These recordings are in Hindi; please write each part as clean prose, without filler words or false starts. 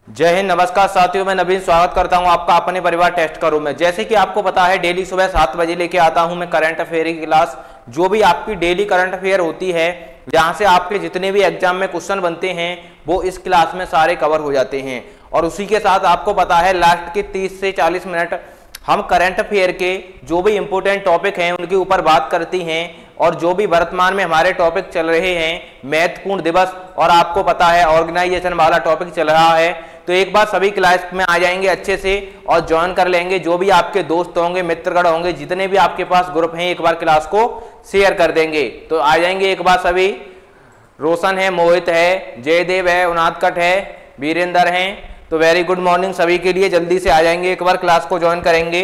जय हिंद, नमस्कार साथियों, मैं नवीन स्वागत करता हूं आपका अपने परिवार टेस्ट करो में। जैसे कि आपको पता है डेली सुबह 7 बजे लेके आता हूं मैं करंट अफेयर की क्लास। जो भी आपकी डेली करंट अफेयर होती है, जहां से आपके जितने भी एग्जाम में क्वेश्चन बनते हैं वो इस क्लास में सारे कवर हो जाते हैं। और उसी के साथ आपको पता है लास्ट के 30 से 40 मिनट हम करंट अफेयर के जो भी इंपॉर्टेंट टॉपिक हैं उनके ऊपर बात करती हैं। और जो भी वर्तमान में हमारे टॉपिक चल रहे हैं, महत्वपूर्ण दिवस और आपको पता है ऑर्गेनाइजेशन वाला टॉपिक चल रहा है, तो एक बार सभी क्लास में आ जाएंगे अच्छे से और ज्वाइन कर लेंगे। जो भी आपके दोस्त होंगे, मित्रगण होंगे, जितने भी आपके पास ग्रुप हैं, एक बार क्लास को शेयर कर देंगे। तो आ जाएंगे एक बार सभी। रोशन है, मोहित है, जयदेव है, उनादकट है, वीरेंद्र हैं। तो वेरी गुड मॉर्निंग सभी के लिए। जल्दी से आ जाएंगे, एक बार क्लास को ज्वाइन करेंगे।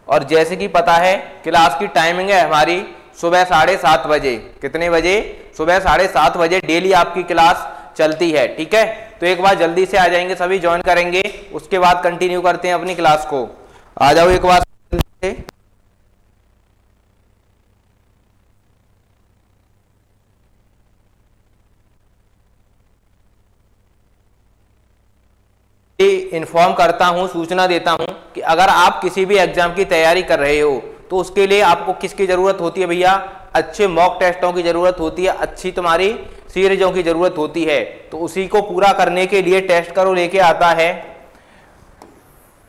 और जैसे कि पता है क्लास की टाइमिंग है हमारी सुबह 7:30 बजे। कितने बजे? सुबह 7:30 बजे डेली आपकी क्लास चलती है। ठीक है, तो एक बार जल्दी से आ जाएंगे सभी, ज्वाइन करेंगे, उसके बाद कंटिन्यू करते हैं अपनी क्लास को। आ जाओ एक बार से। इन्फॉर्म करता हूं, सूचना देता हूं कि अगर आप किसी भी एग्जाम की तैयारी कर रहे हो तो उसके लिए आपको किसकी जरूरत होती है भैया? अच्छे मॉक टेस्टों की जरूरत होती है, अच्छी तुम्हारी सीरीजों की जरूरत होती है। तो उसी को पूरा करने के लिए टेस्ट करो लेके आता है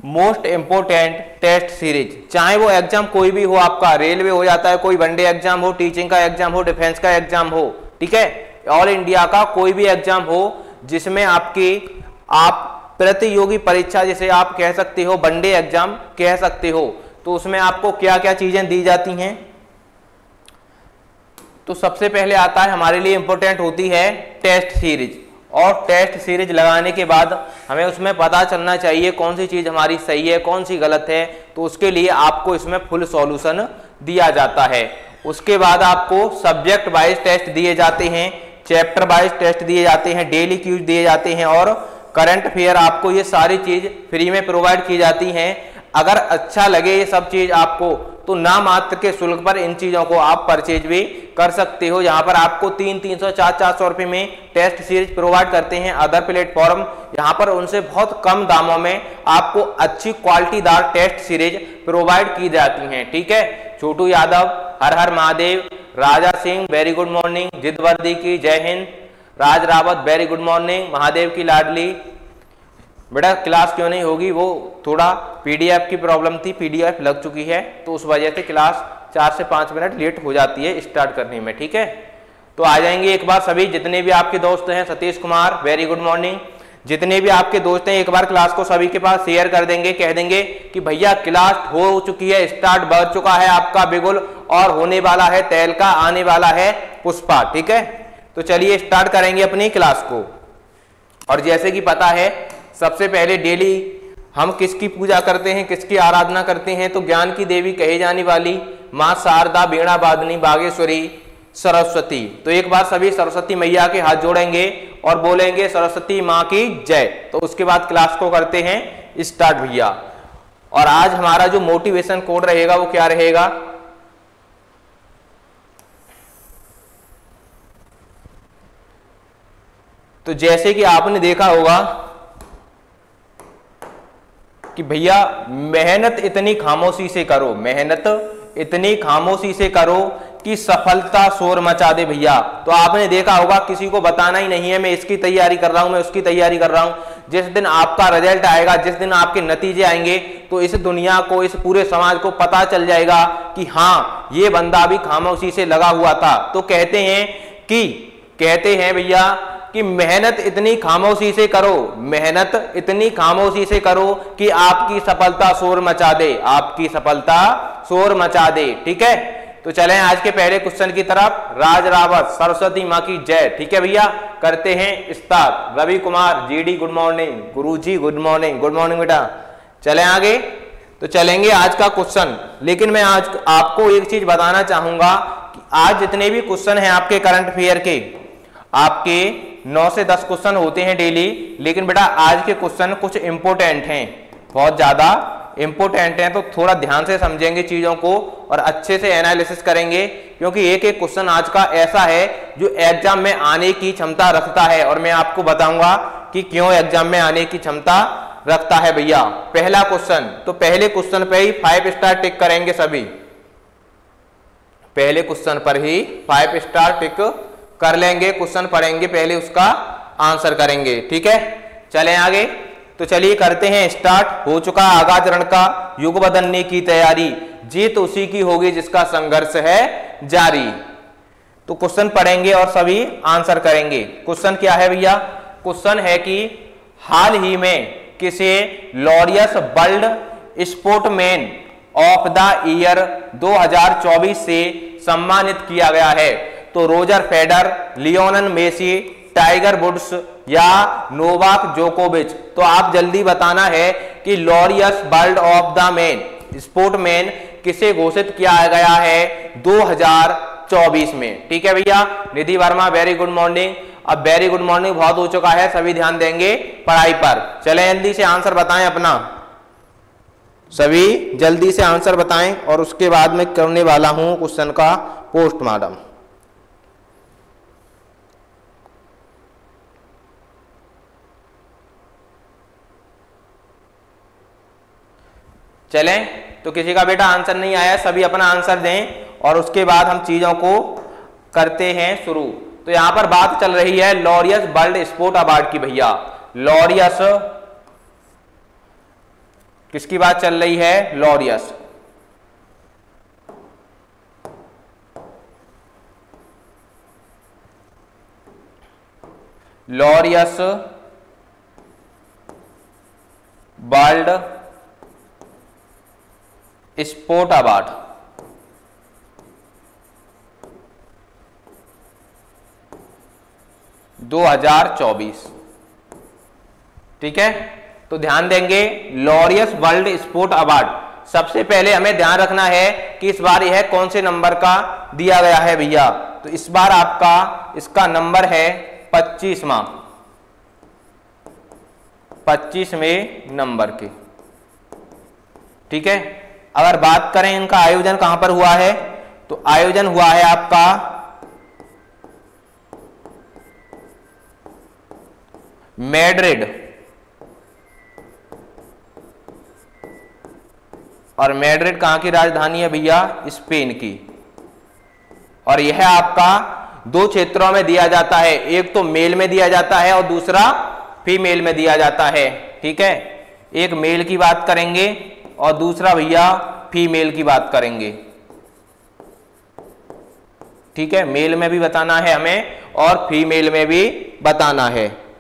मोस्ट इंपोर्टेंट टेस्ट सीरीज। चाहे वो एग्जाम कोई भी हो, आपका रेलवे हो जाता है, कोई वनडे एग्जाम हो, टीचिंग का एग्जाम हो, डिफेंस का एग्जाम हो, ठीक है, ऑल इंडिया का कोई भी एग्जाम हो जिसमें आप प्रतियोगी परीक्षा जिसे आप कह सकते हो, वनडे एग्जाम कह सकते हो, तो उसमें आपको क्या क्या चीजें दी जाती हैं। तो सबसे पहले आता है हमारे लिए इंपॉर्टेंट होती है टेस्ट सीरीज। और टेस्ट सीरीज लगाने के बाद हमें उसमें पता चलना चाहिए कौन सी चीज हमारी सही है, कौन सी गलत है। तो उसके लिए आपको इसमें फुल सॉल्यूशन दिया जाता है। उसके बाद आपको सब्जेक्ट वाइज टेस्ट दिए जाते हैं, चैप्टर वाइज टेस्ट दिए जाते हैं, डेली क्यूज दिए जाते हैं और करंट अफेयर। आपको ये सारी चीज फ्री में प्रोवाइड की जाती हैं। अगर अच्छा लगे ये सब चीज आपको तो ना मात्र के शुल्क पर इन चीजों को आप परचेज भी कर सकते हो। यहाँ पर आपको 300, 400 रुपए में टेस्ट सीरीज प्रोवाइड करते हैं अदर प्लेटफॉर्म। यहाँ पर उनसे बहुत कम दामों में आपको अच्छी क्वालिटीदार टेस्ट सीरीज प्रोवाइड की जाती हैं। ठीक है, छोटू यादव, हर हर Mahadev, Raja Singh very good morning, जिदवर्दी की जय Hind, Raj Rawat very good morning, Mahadev की लाडली। बेटा क्लास क्यों नहीं होगी? वो थोड़ा पीडीएफ की प्रॉब्लम थी, पीडीएफ लग चुकी है तो उस वजह से क्लास 4 से 5 मिनट लेट हो जाती है स्टार्ट करने में। ठीक है, तो आ जाएंगे एक बार सभी। जितने भी आपके दोस्त हैं, Satish Kumar very good morning, जितने भी आपके दोस्त हैं एक बार क्लास को सभी के पास शेयर कर देंगे, कह देंगे कि भैया क्लास हो चुकी है, स्टार्ट बढ़ चुका है आपका बिगुल और होने वाला है तेल का, आने वाला है पुष्पा। ठीक है, तो चलिए स्टार्ट करेंगे अपनी क्लास को। और जैसे कि पता है सबसे पहले डेली हम किसकी पूजा करते हैं, किसकी आराधना करते हैं? तो ज्ञान की देवी कही जाने वाली मां शारदा, वीणा वादनी, बागेश्वरी, सरस्वती। तो एक बार सभी सरस्वती मैया के हाथ जोड़ेंगे और बोलेंगे सरस्वती मां की जय। तो उसके बाद क्लास को करते हैं स्टार्ट भैया। और आज हमारा जो मोटिवेशन कोड रहेगा वो क्या रहेगा? तो जैसे कि आपने देखा होगा कि भैया मेहनत इतनी खामोशी से करो, मेहनत इतनी खामोशी से करो कि सफलता शोर मचा दे भैया। तो आपने देखा होगा किसी को बताना ही नहीं है मैं इसकी तैयारी कर रहा हूं, मैं उसकी तैयारी कर रहा हूं। जिस दिन आपका रिजल्ट आएगा, जिस दिन आपके नतीजे आएंगे तो इस दुनिया को, इस पूरे समाज को पता चल जाएगा कि हाँ ये बंदा भी खामोशी से लगा हुआ था। तो कहते हैं भैया कि मेहनत इतनी खामोशी से करो, मेहनत इतनी खामोशी से करो कि आपकी सफलता शोर मचा दे, आपकी सफलता शोर मचा दे। ठीक है, तो चलें आज के पहले क्वेश्चन की तरफ। राज रावत, सरस्वती मां की जय। ठीक है भैया, करते हैं start. Ravi Kumar GD good morning, गुरुजी गुड मॉर्निंग, गुड मॉर्निंग बेटा। चलें आगे, तो चलेंगे आज का क्वेश्चन। लेकिन मैं आज आपको एक चीज बताना चाहूंगा कि आज जितने भी क्वेश्चन हैं आपके करंट अफेयर के, आपके 9 से 10 क्वेश्चन होते हैं डेली। लेकिन बेटा आज के क्वेश्चन कुछ इंपोर्टेंट हैं, बहुत ज्यादा इंपोर्टेंट हैं। तो थोड़ा ध्यान से समझेंगे चीजों को और अच्छे से एनालिसिस करेंगे, क्योंकि एक एक क्वेश्चन आज का ऐसा है जो एग्जाम में आने की क्षमता रखता है। और मैं आपको बताऊंगा कि क्यों एग्जाम में आने की क्षमता रखता है भैया। पहला क्वेश्चन, तो पहले क्वेश्चन पे ही 5 स्टार टिक करेंगे सभी, पहले क्वेश्चन पर ही 5 स्टार टिक कर लेंगे। क्वेश्चन पढ़ेंगे पहले, उसका आंसर करेंगे, ठीक है। चलें आगे, तो चलिए करते हैं स्टार्ट। हो चुका आगाज रण का, युग बदलने की तैयारी, जीत उसी की होगी जिसका संघर्ष है जारी। तो क्वेश्चन पढ़ेंगे और सभी आंसर करेंगे। क्वेश्चन क्या है भैया? क्वेश्चन है कि हाल ही में किसे Laureus world sportsman of the year 2024 से सम्मानित किया गया है? तो Roger Federer, Lionel Messi, Tiger Woods या नोवाक जोकोविच। तो आप जल्दी बताना है कि Laureus world of the man sportsman किसे घोषित किया गया है 2024 में, ठीक है भैया। निधि वर्मा वेरी गुड मॉर्निंग। अब वेरी गुड मॉर्निंग बहुत हो चुका है, सभी ध्यान देंगे पढ़ाई पर। चलें जल्दी से आंसर बताएं अपना, सभी जल्दी से आंसर बताएं और उसके बाद मैं करने वाला हूं क्वेश्चन का पोस्टमार्टम। चलें, तो किसी का बेटा आंसर नहीं आया, सभी अपना आंसर दें और उसके बाद हम चीजों को करते हैं शुरू। तो यहां पर बात चल रही है लॉरियस वर्ल्ड स्पोर्ट अवार्ड की भैया। लॉरियस किसकी बात चल रही है? Laureus. Laureus world sport award 2024, ठीक है। तो ध्यान देंगे लॉरियस वर्ल्ड स्पोर्ट अवार्ड, सबसे पहले हमें ध्यान रखना है कि इस बार यह कौन से नंबर का दिया गया है भैया। तो इस बार आपका इसका नंबर है 25वां, 25वें नंबर के, ठीक है। अगर बात करें इनका आयोजन कहां पर हुआ है, तो आयोजन हुआ है आपका मैड्रिड, और मैड्रिड कहां की राजधानी है भैया? स्पेन की। और यह आपका 2 क्षेत्रों में दिया जाता है, एक तो मेल में दिया जाता है और दूसरा फीमेल में दिया जाता है, ठीक है। एक मेल की बात करेंगे और दूसरा भैया फीमेल की बात करेंगे, ठीक है। मेल में भी बताना है हमें और फीमेल में भी बताना है।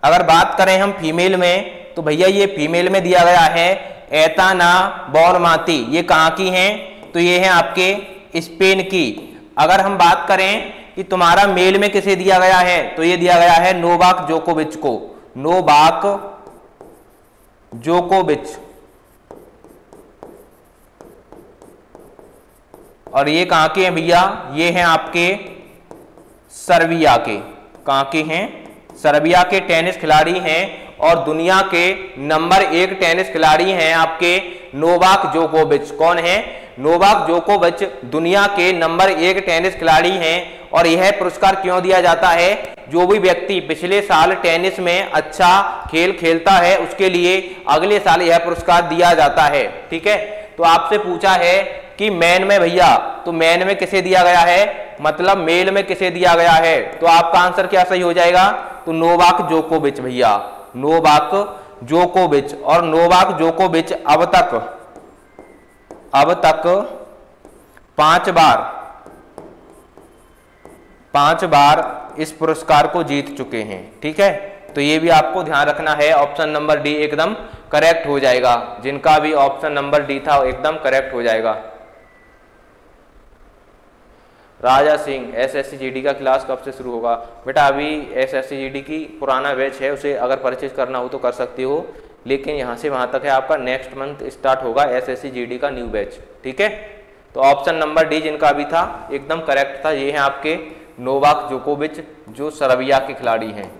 अगर बात करें हम फीमेल में, तो भैया ये फीमेल में दिया गया है एताना बोनमाती। ये कहाँ की हैं? तो ये हैं आपके स्पेन की। अगर हम बात करें कि तुम्हारा मेल में किसे दिया गया है, तो ये दिया गया है नोवाक जोकोविच को, नोवाक जोकोविच। और ये कहाँ के हैं भैया? ये हैं आपके सर्बिया के। कहाँ के हैं? सर्बिया के टेनिस खिलाड़ी हैं और दुनिया के नंबर 1 टेनिस खिलाड़ी हैं आपके नोवाक जोकोविच। कौन है? नोवाक जोकोविच दुनिया के नंबर 1 टेनिस खिलाड़ी हैं। और यह पुरस्कार क्यों दिया जाता है? जो भी व्यक्ति पिछले साल टेनिस में अच्छा खेल खेलता है उसके लिए अगले साल यह पुरस्कार दिया जाता है, ठीक है। तो आपसे पूछा है कि मैन में भैया, तो मैन में किसे दिया गया है, मतलब मेल में किसे दिया गया है? तो आपका आंसर क्या सही हो जाएगा? तो नोवाक जोकोविच भैया, नोवाक जोकोविच। और नोवाक जोकोविच अब तक 5 बार इस पुरस्कार को जीत चुके हैं, ठीक है। तो ये भी आपको ध्यान रखना है। ऑप्शन नंबर डी एकदम करेक्ट हो जाएगा, जिनका भी ऑप्शन नंबर डी था एकदम करेक्ट हो जाएगा। राजा सिंह, एसएससी जीडी का क्लास कब से शुरू होगा? बेटा अभी एसएससी जीडी की पुराना बैच है, उसे अगर परचेज करना हो तो कर सकती हो, लेकिन यहाँ से वहाँ तक है आपका नेक्स्ट मंथ स्टार्ट होगा एसएससी जीडी का न्यू बैच, ठीक है। तो ऑप्शन नंबर डी जिनका अभी था एकदम करेक्ट था। ये हैं आपके नोवाक जोकोविच जो सर्बिया के खिलाड़ी हैं।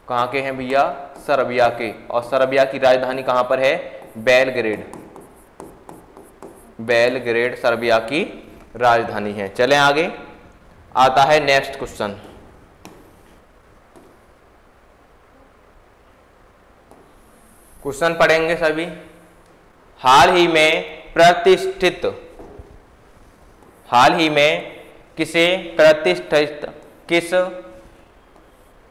कहाँ के हैं भैया? सर्बिया के। और सर्बिया की राजधानी कहाँ पर है? बेलग्रेड। बेलग्रेड सर्बिया की राजधानी है। चलें आगे, आता है नेक्स्ट क्वेश्चन। क्वेश्चन पढ़ेंगे सभी। हाल ही में किस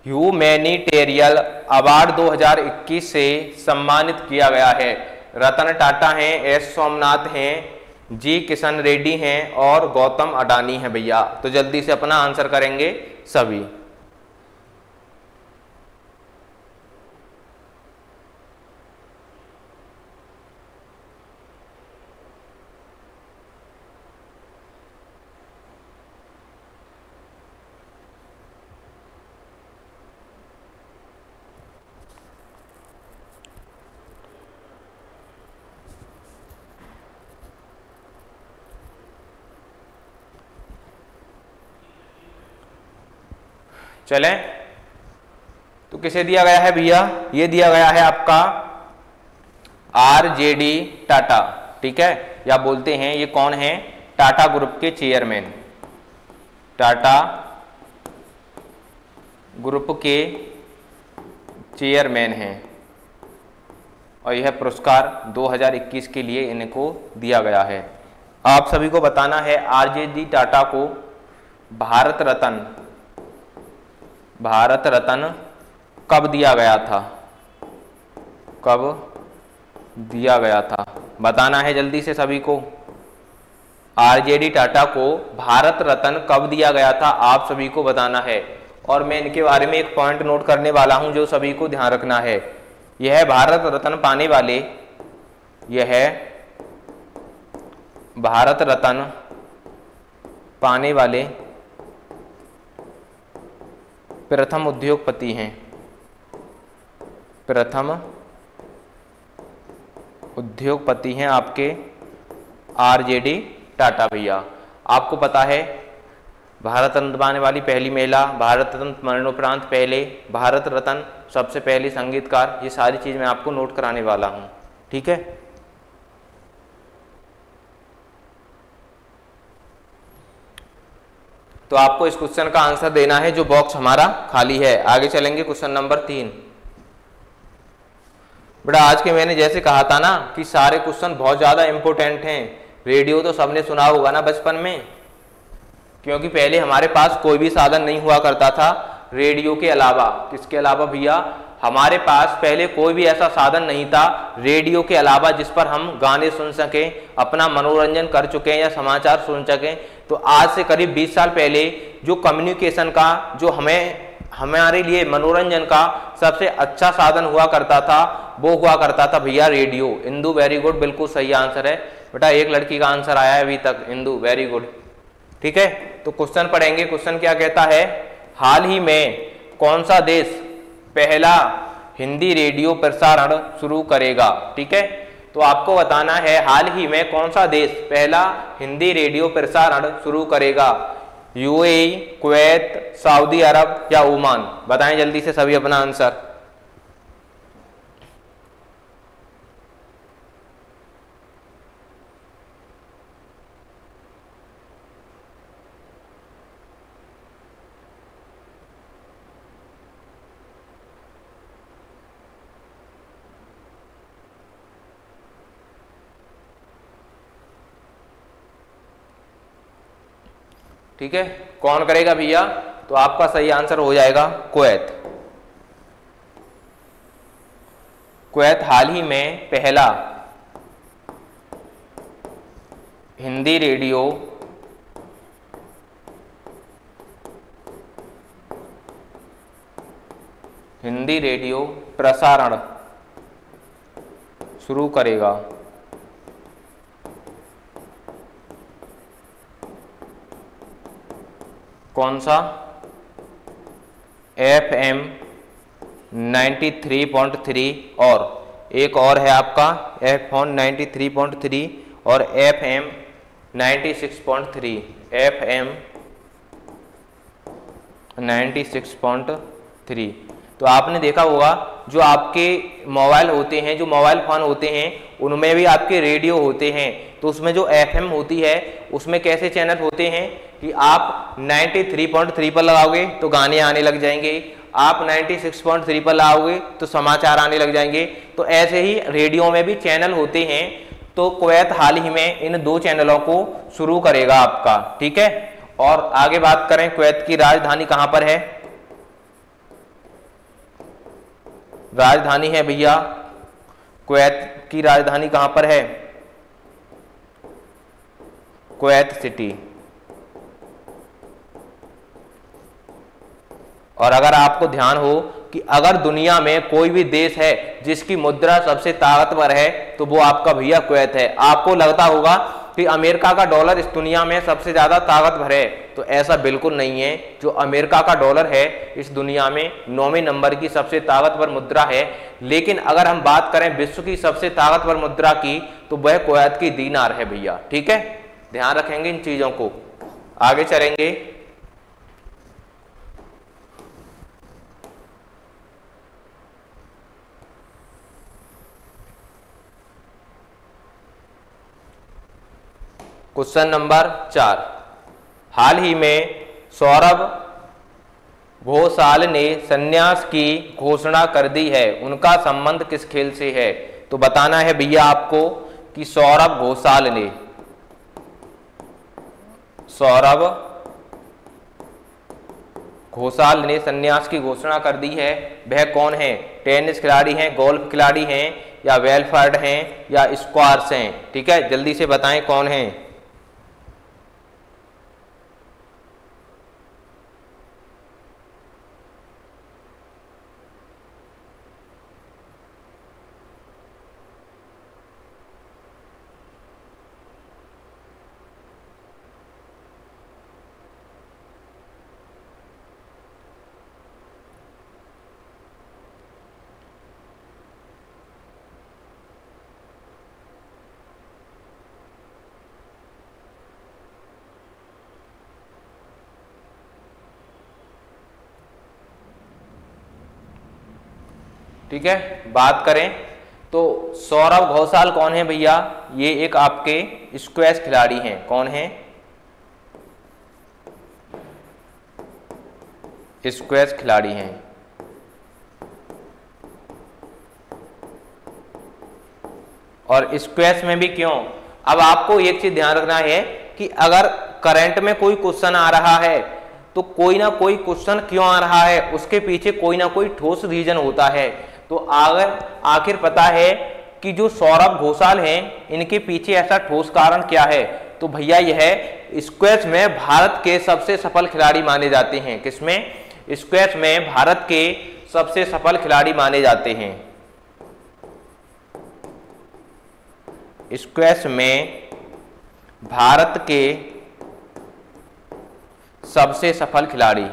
ह्यूमैनिटेरियल अवार्ड 2021 से सम्मानित किया गया है? रतन टाटा हैं, एस सोमनाथ हैं, जी किशन रेड्डी हैं और गौतम अडानी हैं भैया। तो जल्दी से अपना आंसर करेंगे सभी। चलें, तो किसे दिया गया है भैया? ये दिया गया है आपका RJD टाटा, ठीक है। या बोलते हैं ये कौन है? टाटा ग्रुप के चेयरमैन, टाटा ग्रुप के चेयरमैन हैं। और यह पुरस्कार 2021 के लिए इनको दिया गया है। आप सभी को बताना है RJD टाटा को भारत रत्न कब दिया गया था? कब दिया गया था बताना है जल्दी से सभी को। RJD टाटा को भारत रत्न कब दिया गया था आप सभी को बताना है। और मैं इनके बारे में एक पॉइंट नोट करने वाला हूं जो सभी को ध्यान रखना है। यह भारत रत्न पाने वाले प्रथम उद्योगपति हैं। प्रथम उद्योगपति हैं आपके RJD टाटा भैया। आपको पता है भारत रत्न पाने वाली पहली महिला, भारत रत्न मरणोपरांत पहले, भारत रत्न सबसे पहले संगीतकार, ये सारी चीज मैं आपको नोट कराने वाला हूं, ठीक है। तो आपको इस क्वेश्चन का आंसर देना है जो बॉक्स हमारा खाली है। आगे चलेंगे क्वेश्चन नंबर 3। बेटा आज के मैंने जैसे कहा था ना कि सारे क्वेश्चन बहुत ज्यादा इंपॉर्टेंट हैं। रेडियो तो सबने सुना होगा ना बचपन में, क्योंकि पहले हमारे पास कोई भी साधन नहीं हुआ करता था रेडियो के अलावा। किसके अलावा भैया? हमारे पास पहले कोई भी ऐसा साधन नहीं था रेडियो के अलावा जिस पर हम गाने सुन सकें, अपना मनोरंजन कर चुके हैं या समाचार सुन सकें। तो आज से करीब 20 साल पहले जो कम्युनिकेशन का, जो हमारे लिए मनोरंजन का सबसे अच्छा साधन हुआ करता था वो हुआ करता था भैया रेडियो। इंदू वेरी गुड, बिल्कुल सही आंसर है बेटा। एक लड़की का आंसर आया है अभी तक, इंदू वेरी गुड, ठीक है। तो क्वेश्चन पढ़ेंगे। क्वेश्चन क्या कहता है? हाल ही में कौन सा देश पहला हिंदी रेडियो प्रसारण शुरू करेगा? ठीक है, तो आपको बताना है हाल ही में कौन सा देश पहला हिंदी रेडियो प्रसारण शुरू करेगा। UAE, कुवैत, सऊदी अरब या ओमान? बताएं जल्दी से सभी अपना आंसर। ठीक है, कौन करेगा भैया? तो आपका सही आंसर हो जाएगा कुवैत। कुवैत हाल ही में पहला हिंदी रेडियो प्रसारण शुरू करेगा। कौन सा? FM 93.3 और एक और है आपका FM 93.3 और FM 96.3। FM 96.3 तो आपने देखा होगा जो आपके मोबाइल होते हैं, जो मोबाइल फ़ोन होते हैं, उनमें भी आपके रेडियो होते हैं। तो उसमें जो FM होती है उसमें कैसे चैनल होते हैं कि आप 93.3 पर लगाओगे तो गाने आने लग जाएंगे, आप 96.3 पर लगाओगे तो समाचार आने लग जाएंगे। तो ऐसे ही रेडियो में भी चैनल होते हैं। तो कुवैत हाल ही में इन 2 चैनलों को शुरू करेगा आपका, ठीक है। और आगे बात करें, कुवैत की राजधानी कहां पर है? राजधानी है भैया, कुवैत की राजधानी कहां पर है? Kuwait city. और अगर आपको ध्यान हो कि अगर दुनिया में कोई भी देश है जिसकी मुद्रा सबसे ताकतवर है तो वो आपका भैया कुवैत है। आपको लगता होगा कि अमेरिका का डॉलर इस दुनिया में सबसे ज्यादा ताकतवर है, तो ऐसा बिल्कुल नहीं है। जो अमेरिका का डॉलर है इस दुनिया में 9वें नंबर की सबसे ताकतवर मुद्रा है। लेकिन अगर हम बात करें विश्व की सबसे ताकतवर मुद्रा की तो वह कुवैत की दीनार है भैया, ठीक है। ध्यान रखेंगे इन चीजों को। आगे चलेंगे। क्वेश्चन नंबर 4, हाल ही में सौरभ घोषाल ने संन्यास की घोषणा कर दी है, उनका संबंध किस खेल से है? तो बताना है भैया आपको कि सौरभ घोषाल ने संन्यास की घोषणा कर दी है। वह कौन है? टेनिस खिलाड़ी हैं, गोल्फ खिलाड़ी हैं, या वेलफर्ड हैं, या स्क्वाश हैं? ठीक है, जल्दी से बताएं कौन है। ठीक है, बात करें तो सौरभ घोषाल कौन है भैया? ये एक आपके स्क्वैश खिलाड़ी हैं। कौन है? स्क्वैश खिलाड़ी हैं। और स्क्वैश में भी क्यों? अब आपको एक चीज ध्यान रखना है कि अगर करंट में कोई क्वेश्चन आ रहा है तो कोई ना कोई क्वेश्चन क्यों आ रहा है, उसके पीछे कोई ना कोई ठोस रीजन होता है। तो अगर आखिर पता है कि जो सौरभ घोषाल हैं इनके पीछे ऐसा ठोस कारण क्या है, तो भैया यह स्क्वैश में भारत के सबसे सफल खिलाड़ी माने जाते हैं। किसमें? स्क्वैश में भारत के सबसे सफल खिलाड़ी माने जाते हैं। स्क्वैश में भारत के सबसे सफल खिलाड़ी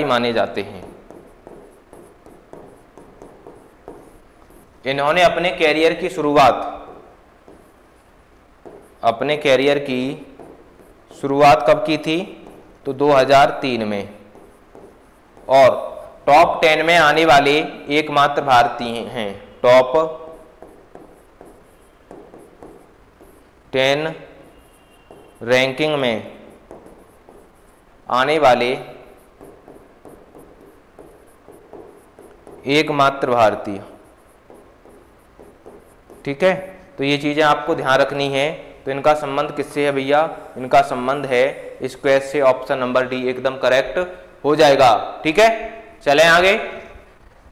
माने जाते हैं। इन्होंने अपने कैरियर की शुरुआत कब की थी? तो 2003 में। और टॉप 10 में आने वाले एकमात्र भारतीय हैं। टॉप 10 रैंकिंग में आने वाले एकमात्र भारतीय। ठीक है, तो ये चीजें आपको ध्यान रखनी है। तो इनका संबंध किससे है भैया? इनका संबंध है स्क्वैश से। ऑप्शन नंबर डी एकदम करेक्ट हो जाएगा। ठीक है, चलें आगे।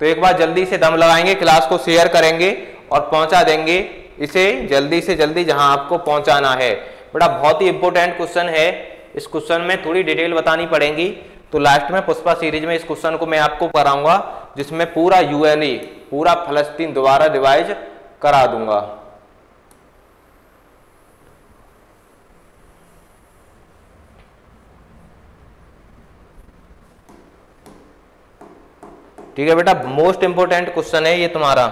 तो एक बार जल्दी से दम लगाएंगे, क्लास को शेयर करेंगे और पहुंचा देंगे इसे जल्दी से जल्दी जहां आपको पहुंचाना है। बड़ा बहुत ही इंपॉर्टेंट क्वेश्चन है। इस क्वेश्चन में थोड़ी डिटेल बतानी पड़ेगी, तो लास्ट में पुष्पा सीरीज में इस क्वेश्चन को मैं आपको कराऊंगा, जिसमें पूरा यूएनए, पूरा फलस्तीन दोबारा रिवाइज करा दूंगा। ठीक है बेटा, मोस्ट इंपोर्टेंट क्वेश्चन है ये तुम्हारा।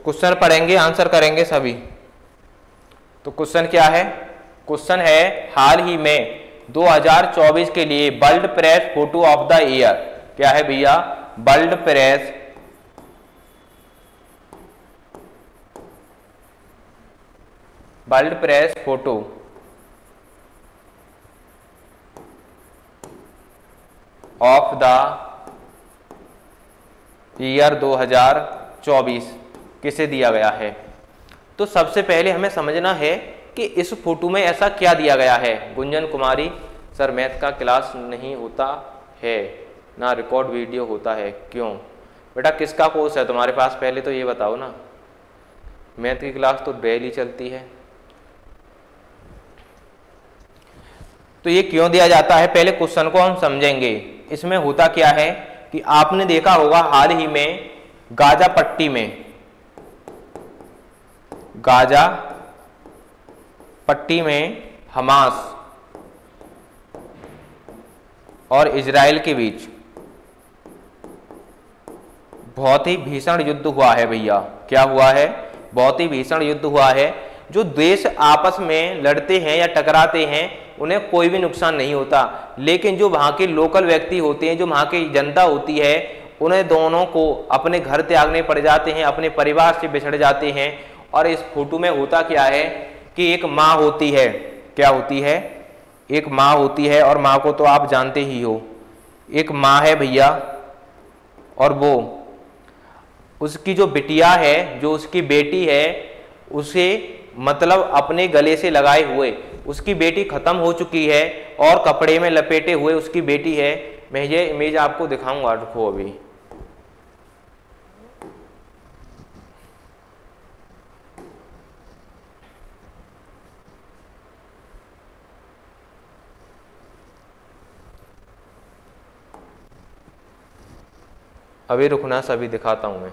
क्वेश्चन पढ़ेंगे, आंसर करेंगे सभी। तो क्वेश्चन क्या है? क्वेश्चन है हाल ही में 2024 के लिए world press photo of the year. क्या है भैया? World press photo of the year 2024 किसे दिया गया है? तो सबसे पहले हमें समझना है कि इस फोटो में ऐसा क्या दिया गया है। गुंजन कुमारी, सर मैथ का क्लास नहीं होता है ना, रिकॉर्ड वीडियो होता है, क्यों? बेटा किसका कोर्स है तुम्हारे पास, पहले तो ये बताओ ना। मैथ की क्लास तो डेली चलती है। तो ये क्यों दिया जाता है, पहले क्वेश्चन को हम समझेंगे। इसमें होता क्या है कि आपने देखा होगा हाल ही में गाजा पट्टी में हमास और इजराइल के बीच बहुत ही भीषण युद्ध हुआ है भैया। क्या हुआ है? बहुत ही भीषण युद्ध हुआ है। जो देश आपस में लड़ते हैं या टकराते हैं उन्हें कोई भी नुकसान नहीं होता, लेकिन जो वहाँ के लोकल व्यक्ति होते हैं, जो वहाँ की जनता होती है, उन्हें दोनों को अपने घर त्यागने पड़ जाते हैं, अपने परिवार से बिछड़ जाते हैं। और इस फोटो में होता क्या है कि एक माँ होती है। क्या होती है? एक माँ होती है, और माँ को तो आप जानते ही हो। एक माँ है भैया, और वो उसकी जो बिटिया है, जो उसकी बेटी है, उसे मतलब अपने गले से लगाए हुए, उसकी बेटी खत्म हो चुकी है और कपड़े में लपेटे हुए उसकी बेटी है। मैं ये इमेज आपको दिखाऊंगा, रुको अभी। अभी रुकना, सभी दिखाता हूं मैं।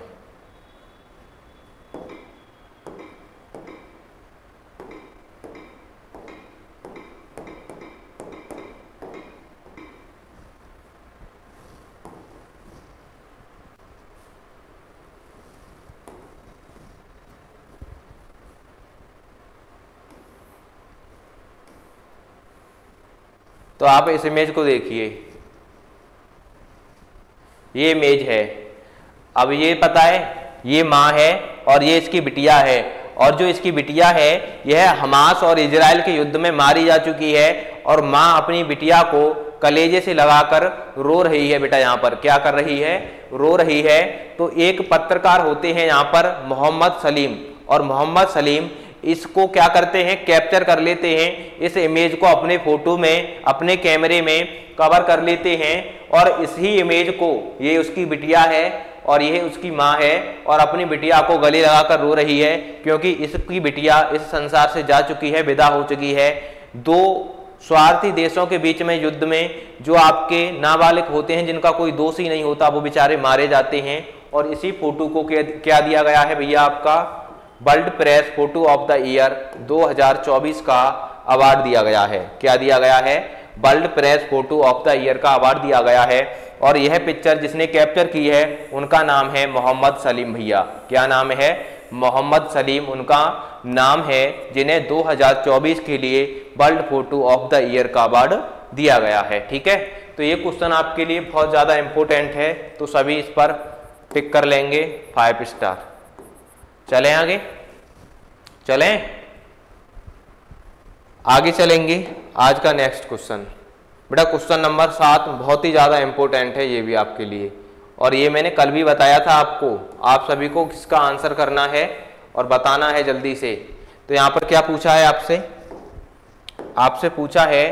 तो आप इस इमेज को देखिए, ये इमेज है। अब ये पता है ये माँ है और ये इसकी बिटिया है, और जो इसकी बिटिया है यह हमास और इजराइल के युद्ध में मारी जा चुकी है, और माँ अपनी बिटिया को कलेजे से लगाकर रो रही है। बेटा यहाँ पर क्या कर रही है? रो रही है। तो एक पत्रकार होते हैं यहाँ पर मोहम्मद सलीम, और मोहम्मद सलीम इसको क्या करते हैं? कैप्चर कर लेते हैं। इस इमेज को अपने फोटो में, अपने कैमरे में कवर कर लेते हैं, और इसी इमेज को, ये उसकी बिटिया है और यह उसकी माँ है, और अपनी बिटिया को गले लगाकर रो रही है, क्योंकि इसकी बिटिया इस संसार से जा चुकी है, विदा हो चुकी है। दो स्वार्थी देशों के बीच में युद्ध में जो आपके नाबालिग होते हैं, जिनका कोई दोष ही नहीं होता, वो बेचारे मारे जाते हैं। और इसी फोटो को क्या दिया गया है भैया? आपका world press photo of the year 2024 का अवार्ड दिया गया है। क्या दिया गया है? World press photo of the year का अवार्ड दिया गया है। और यह पिक्चर जिसने कैप्चर की है उनका नाम है मोहम्मद सलीम भैया। क्या नाम है? मोहम्मद सलीम उनका नाम है, जिन्हें 2024 के लिए world photo of the year का अवार्ड दिया गया है। ठीक है, तो ये क्वेश्चन आपके लिए बहुत ज़्यादा इंपॉर्टेंट है, तो सभी इस पर टिक कर लेंगे 5 स्टार। चलें आगे, चलें आगे चलेंगे। आज का नेक्स्ट क्वेश्चन बेटा, क्वेश्चन नंबर 7 बहुत ही ज़्यादा इंपॉर्टेंट है ये भी आपके लिए, और ये मैंने कल भी बताया था आपको। आप सभी को किसका आंसर करना है और बताना है जल्दी से। तो यहाँ पर क्या पूछा है आपसे? आपसे पूछा है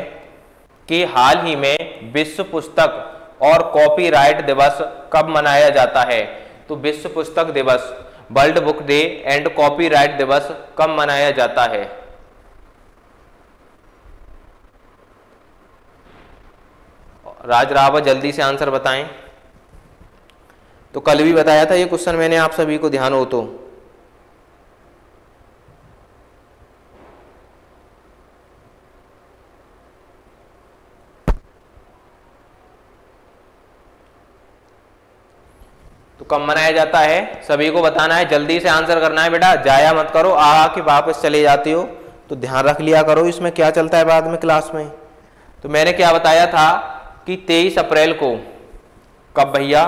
कि हाल ही में विश्व पुस्तक और कॉपीराइट दिवस कब मनाया जाता है। तो विश्व पुस्तक दिवस, world book day and copyright दिवस कब मनाया जाता है? राज रावत जल्दी से आंसर बताएं। तो कल भी बताया था ये क्वेश्चन मैंने, आप सभी को ध्यान हो तो। तो कब मनाया जाता है, सभी को बताना है, जल्दी से आंसर करना है बेटा, जाया मत करो, आके वापस चले जाती हो, तो ध्यान रख लिया करो इसमें क्या चलता है बाद में क्लास में। तो मैंने क्या बताया था कि 23 अप्रैल को, कब भैया,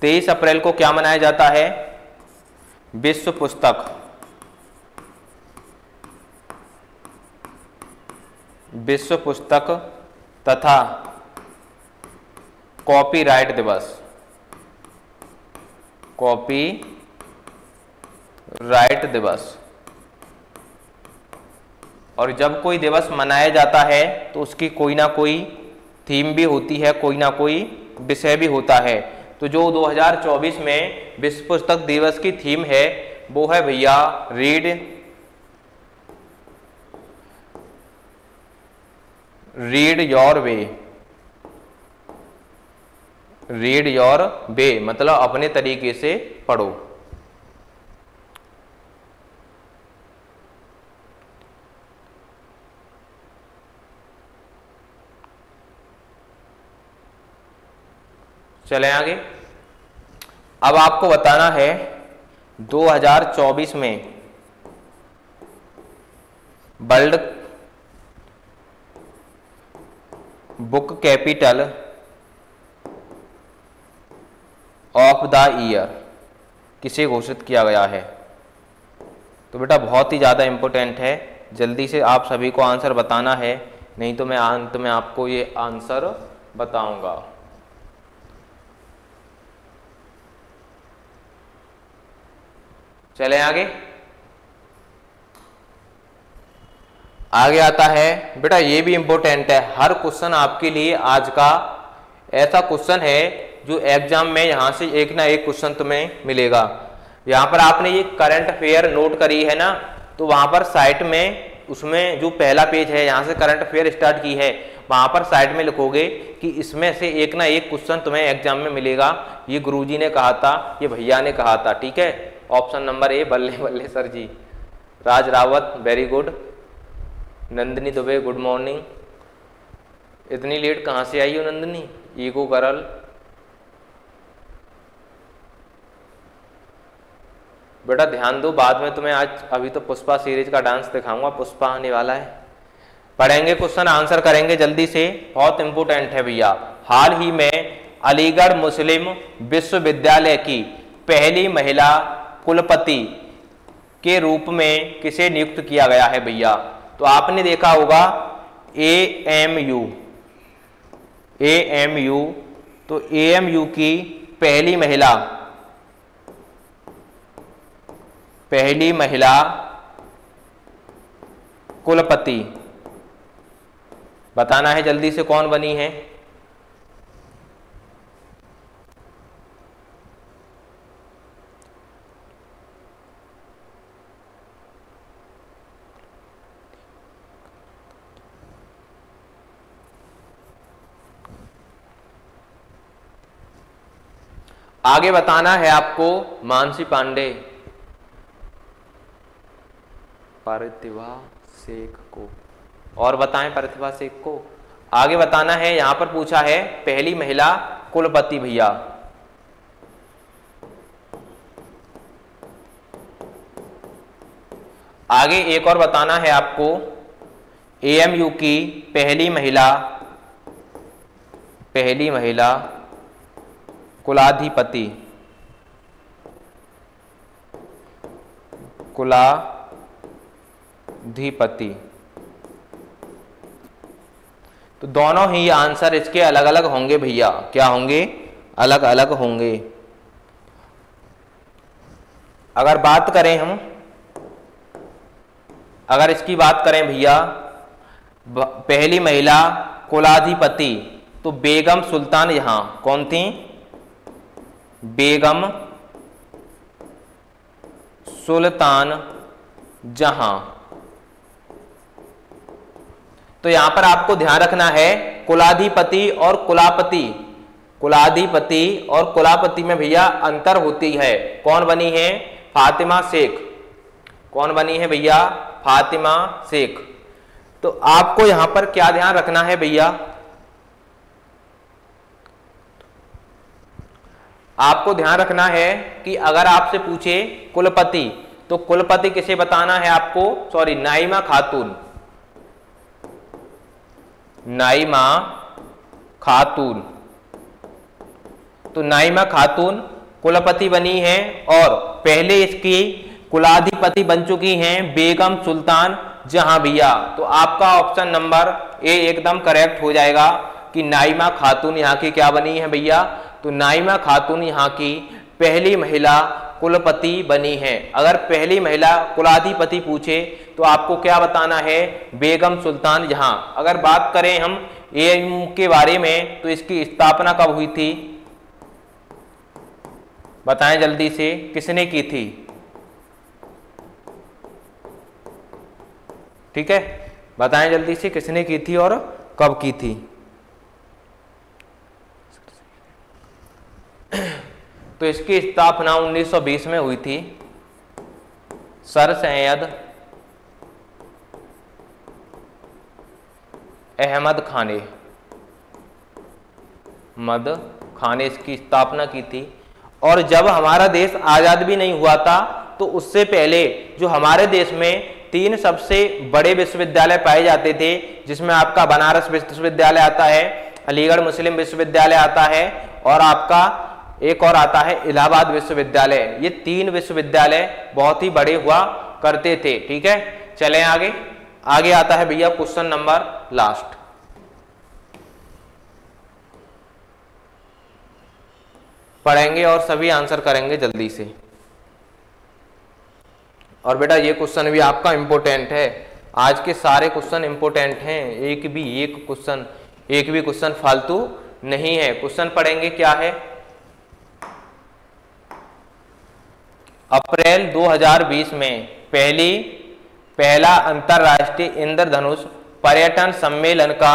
23 अप्रैल को क्या मनाया जाता है, विश्व पुस्तक तथा कॉपीराइट दिवस, कॉपीराइट दिवस। और जब कोई दिवस मनाया जाता है तो उसकी कोई ना कोई थीम भी होती है, कोई ना कोई विषय भी होता है। तो जो 2024 में विश्व पुस्तक दिवस की थीम है वो है भैया read your way, read your way मतलब अपने तरीके से पढ़ो। चलें आगे। अब आपको बताना है 2024 में world book capital of the year किसे घोषित किया गया है। तो बेटा बहुत ही ज़्यादा इम्पोर्टेंट है, जल्दी से आप सभी को आंसर बताना है, नहीं तो मैं अंत में आपको ये आंसर बताऊंगा। चलें आगे। आगे आता है बेटा, ये भी इंपॉर्टेंट है, हर क्वेश्चन आपके लिए आज का ऐसा क्वेश्चन है जो एग्जाम में यहां से एक ना एक क्वेश्चन तुम्हें मिलेगा। यहां पर आपने ये करंट अफेयर नोट करी है ना, तो वहां पर साइड में उसमें जो पहला पेज है यहां से करंट अफेयर स्टार्ट की है, वहां पर साइड में लिखोगे कि इसमें से एक ना एक क्वेश्चन तुम्हें एग्जाम में मिलेगा। ये गुरुजी ने कहा था, ये भैया ने कहा था, ठीक है। ऑप्शन नंबर ए, बल्ले बल्ले sir ji. Raj Rawat very good. Nandini Dubey good morning. इतनी लेट कहाँ से आई हो नंदिनी? Ego girl. बेटा ध्यान दो, बाद में तुम्हें आज अभी तो पुष्पा सीरीज का डांस दिखाऊंगा, पुष्पा आने वाला है। पढ़ेंगे क्वेश्चन, आंसर करेंगे जल्दी से, बहुत इंपोर्टेंट है भैया। हाल ही में अलीगढ़ मुस्लिम विश्वविद्यालय की पहली महिला कुलपति के रूप में किसे नियुक्त किया गया है भैया? तो आपने देखा होगा AMU, तो AMU की पहली महिला कुलपति बताना है जल्दी से कौन बनी है। आगे बताना है आपको मानसी पांडे, प्रतिभा शेख को, और बताएं प्रतिभा शेख को। आगे बताना है, यहां पर पूछा है पहली महिला कुलपति भैया। आगे एक और बताना है आपको AMU की पहली महिला कुलाधिपति तो दोनों ही आंसर इसके अलग अलग होंगे भैया। क्या होंगे? अलग अलग होंगे। अगर बात करें हम, अगर इसकी बात करें भैया पहली महिला कुलाधिपति, तो बेगम सुल्तान जहां कौन थी? बेगम सुल्तान जहां। तो यहां पर आपको ध्यान रखना है कुलाधिपति और कुलापति, कुलाधिपति और कुलापति में भैया अंतर होती है। कौन बनी है? फातिमा शेख। कौन बनी है भैया? फातिमा शेख। तो आपको यहां पर क्या ध्यान रखना है भैया? आपको ध्यान रखना है कि अगर आपसे पूछे कुलपति, तो कुलपति किसे बताना है आपको, सॉरी नाइमा खातून, नाइमा खातून। तो नाइमा खातून कुलपति बनी है और पहले इसकी कुलाधिपति बन चुकी हैं बेगम सुल्तान जहांबिया। तो आपका ऑप्शन नंबर ए एकदम करेक्ट हो जाएगा कि नाइमा खातून यहाँ की क्या बनी है भैया, तो नाइमा खातून यहाँ की पहली महिला कुलपति बनी है। अगर पहली महिला कुलाधिपति पूछे तो आपको क्या बताना है, बेगम सुल्तान जहां। अगर बात करें हम एएमयू के बारे में तो इसकी स्थापना कब हुई थी, बताएं जल्दी से, किसने की थी? ठीक है, बताएं जल्दी से किसने की थी और कब की थी। तो इसकी स्थापना 1920 में हुई थी। सर सैयद अहमद खाने ने इसकी स्थापना की थी। और जब हमारा देश आजाद भी नहीं हुआ था तो उससे पहले जो हमारे देश में 3 सबसे बड़े विश्वविद्यालय पाए जाते थे, जिसमें आपका बनारस विश्वविद्यालय आता है, अलीगढ़ मुस्लिम विश्वविद्यालय आता है और आपका एक और आता है इलाहाबाद विश्वविद्यालय। ये 3 विश्वविद्यालय बहुत ही बड़े हुआ करते थे। ठीक है, चलें आगे। आगे आता है भैया क्वेश्चन नंबर लास्ट। पढ़ेंगे और सभी आंसर करेंगे जल्दी से। और बेटा ये क्वेश्चन भी आपका इंपॉर्टेंट है, आज के सारे क्वेश्चन इंपॉर्टेंट हैं, एक भी क्वेश्चन फालतू नहीं है। क्वेश्चन पढ़ेंगे क्या है, अप्रैल 2020 में पहला अंतरराष्ट्रीय इंद्रधनुष पर्यटन सम्मेलन का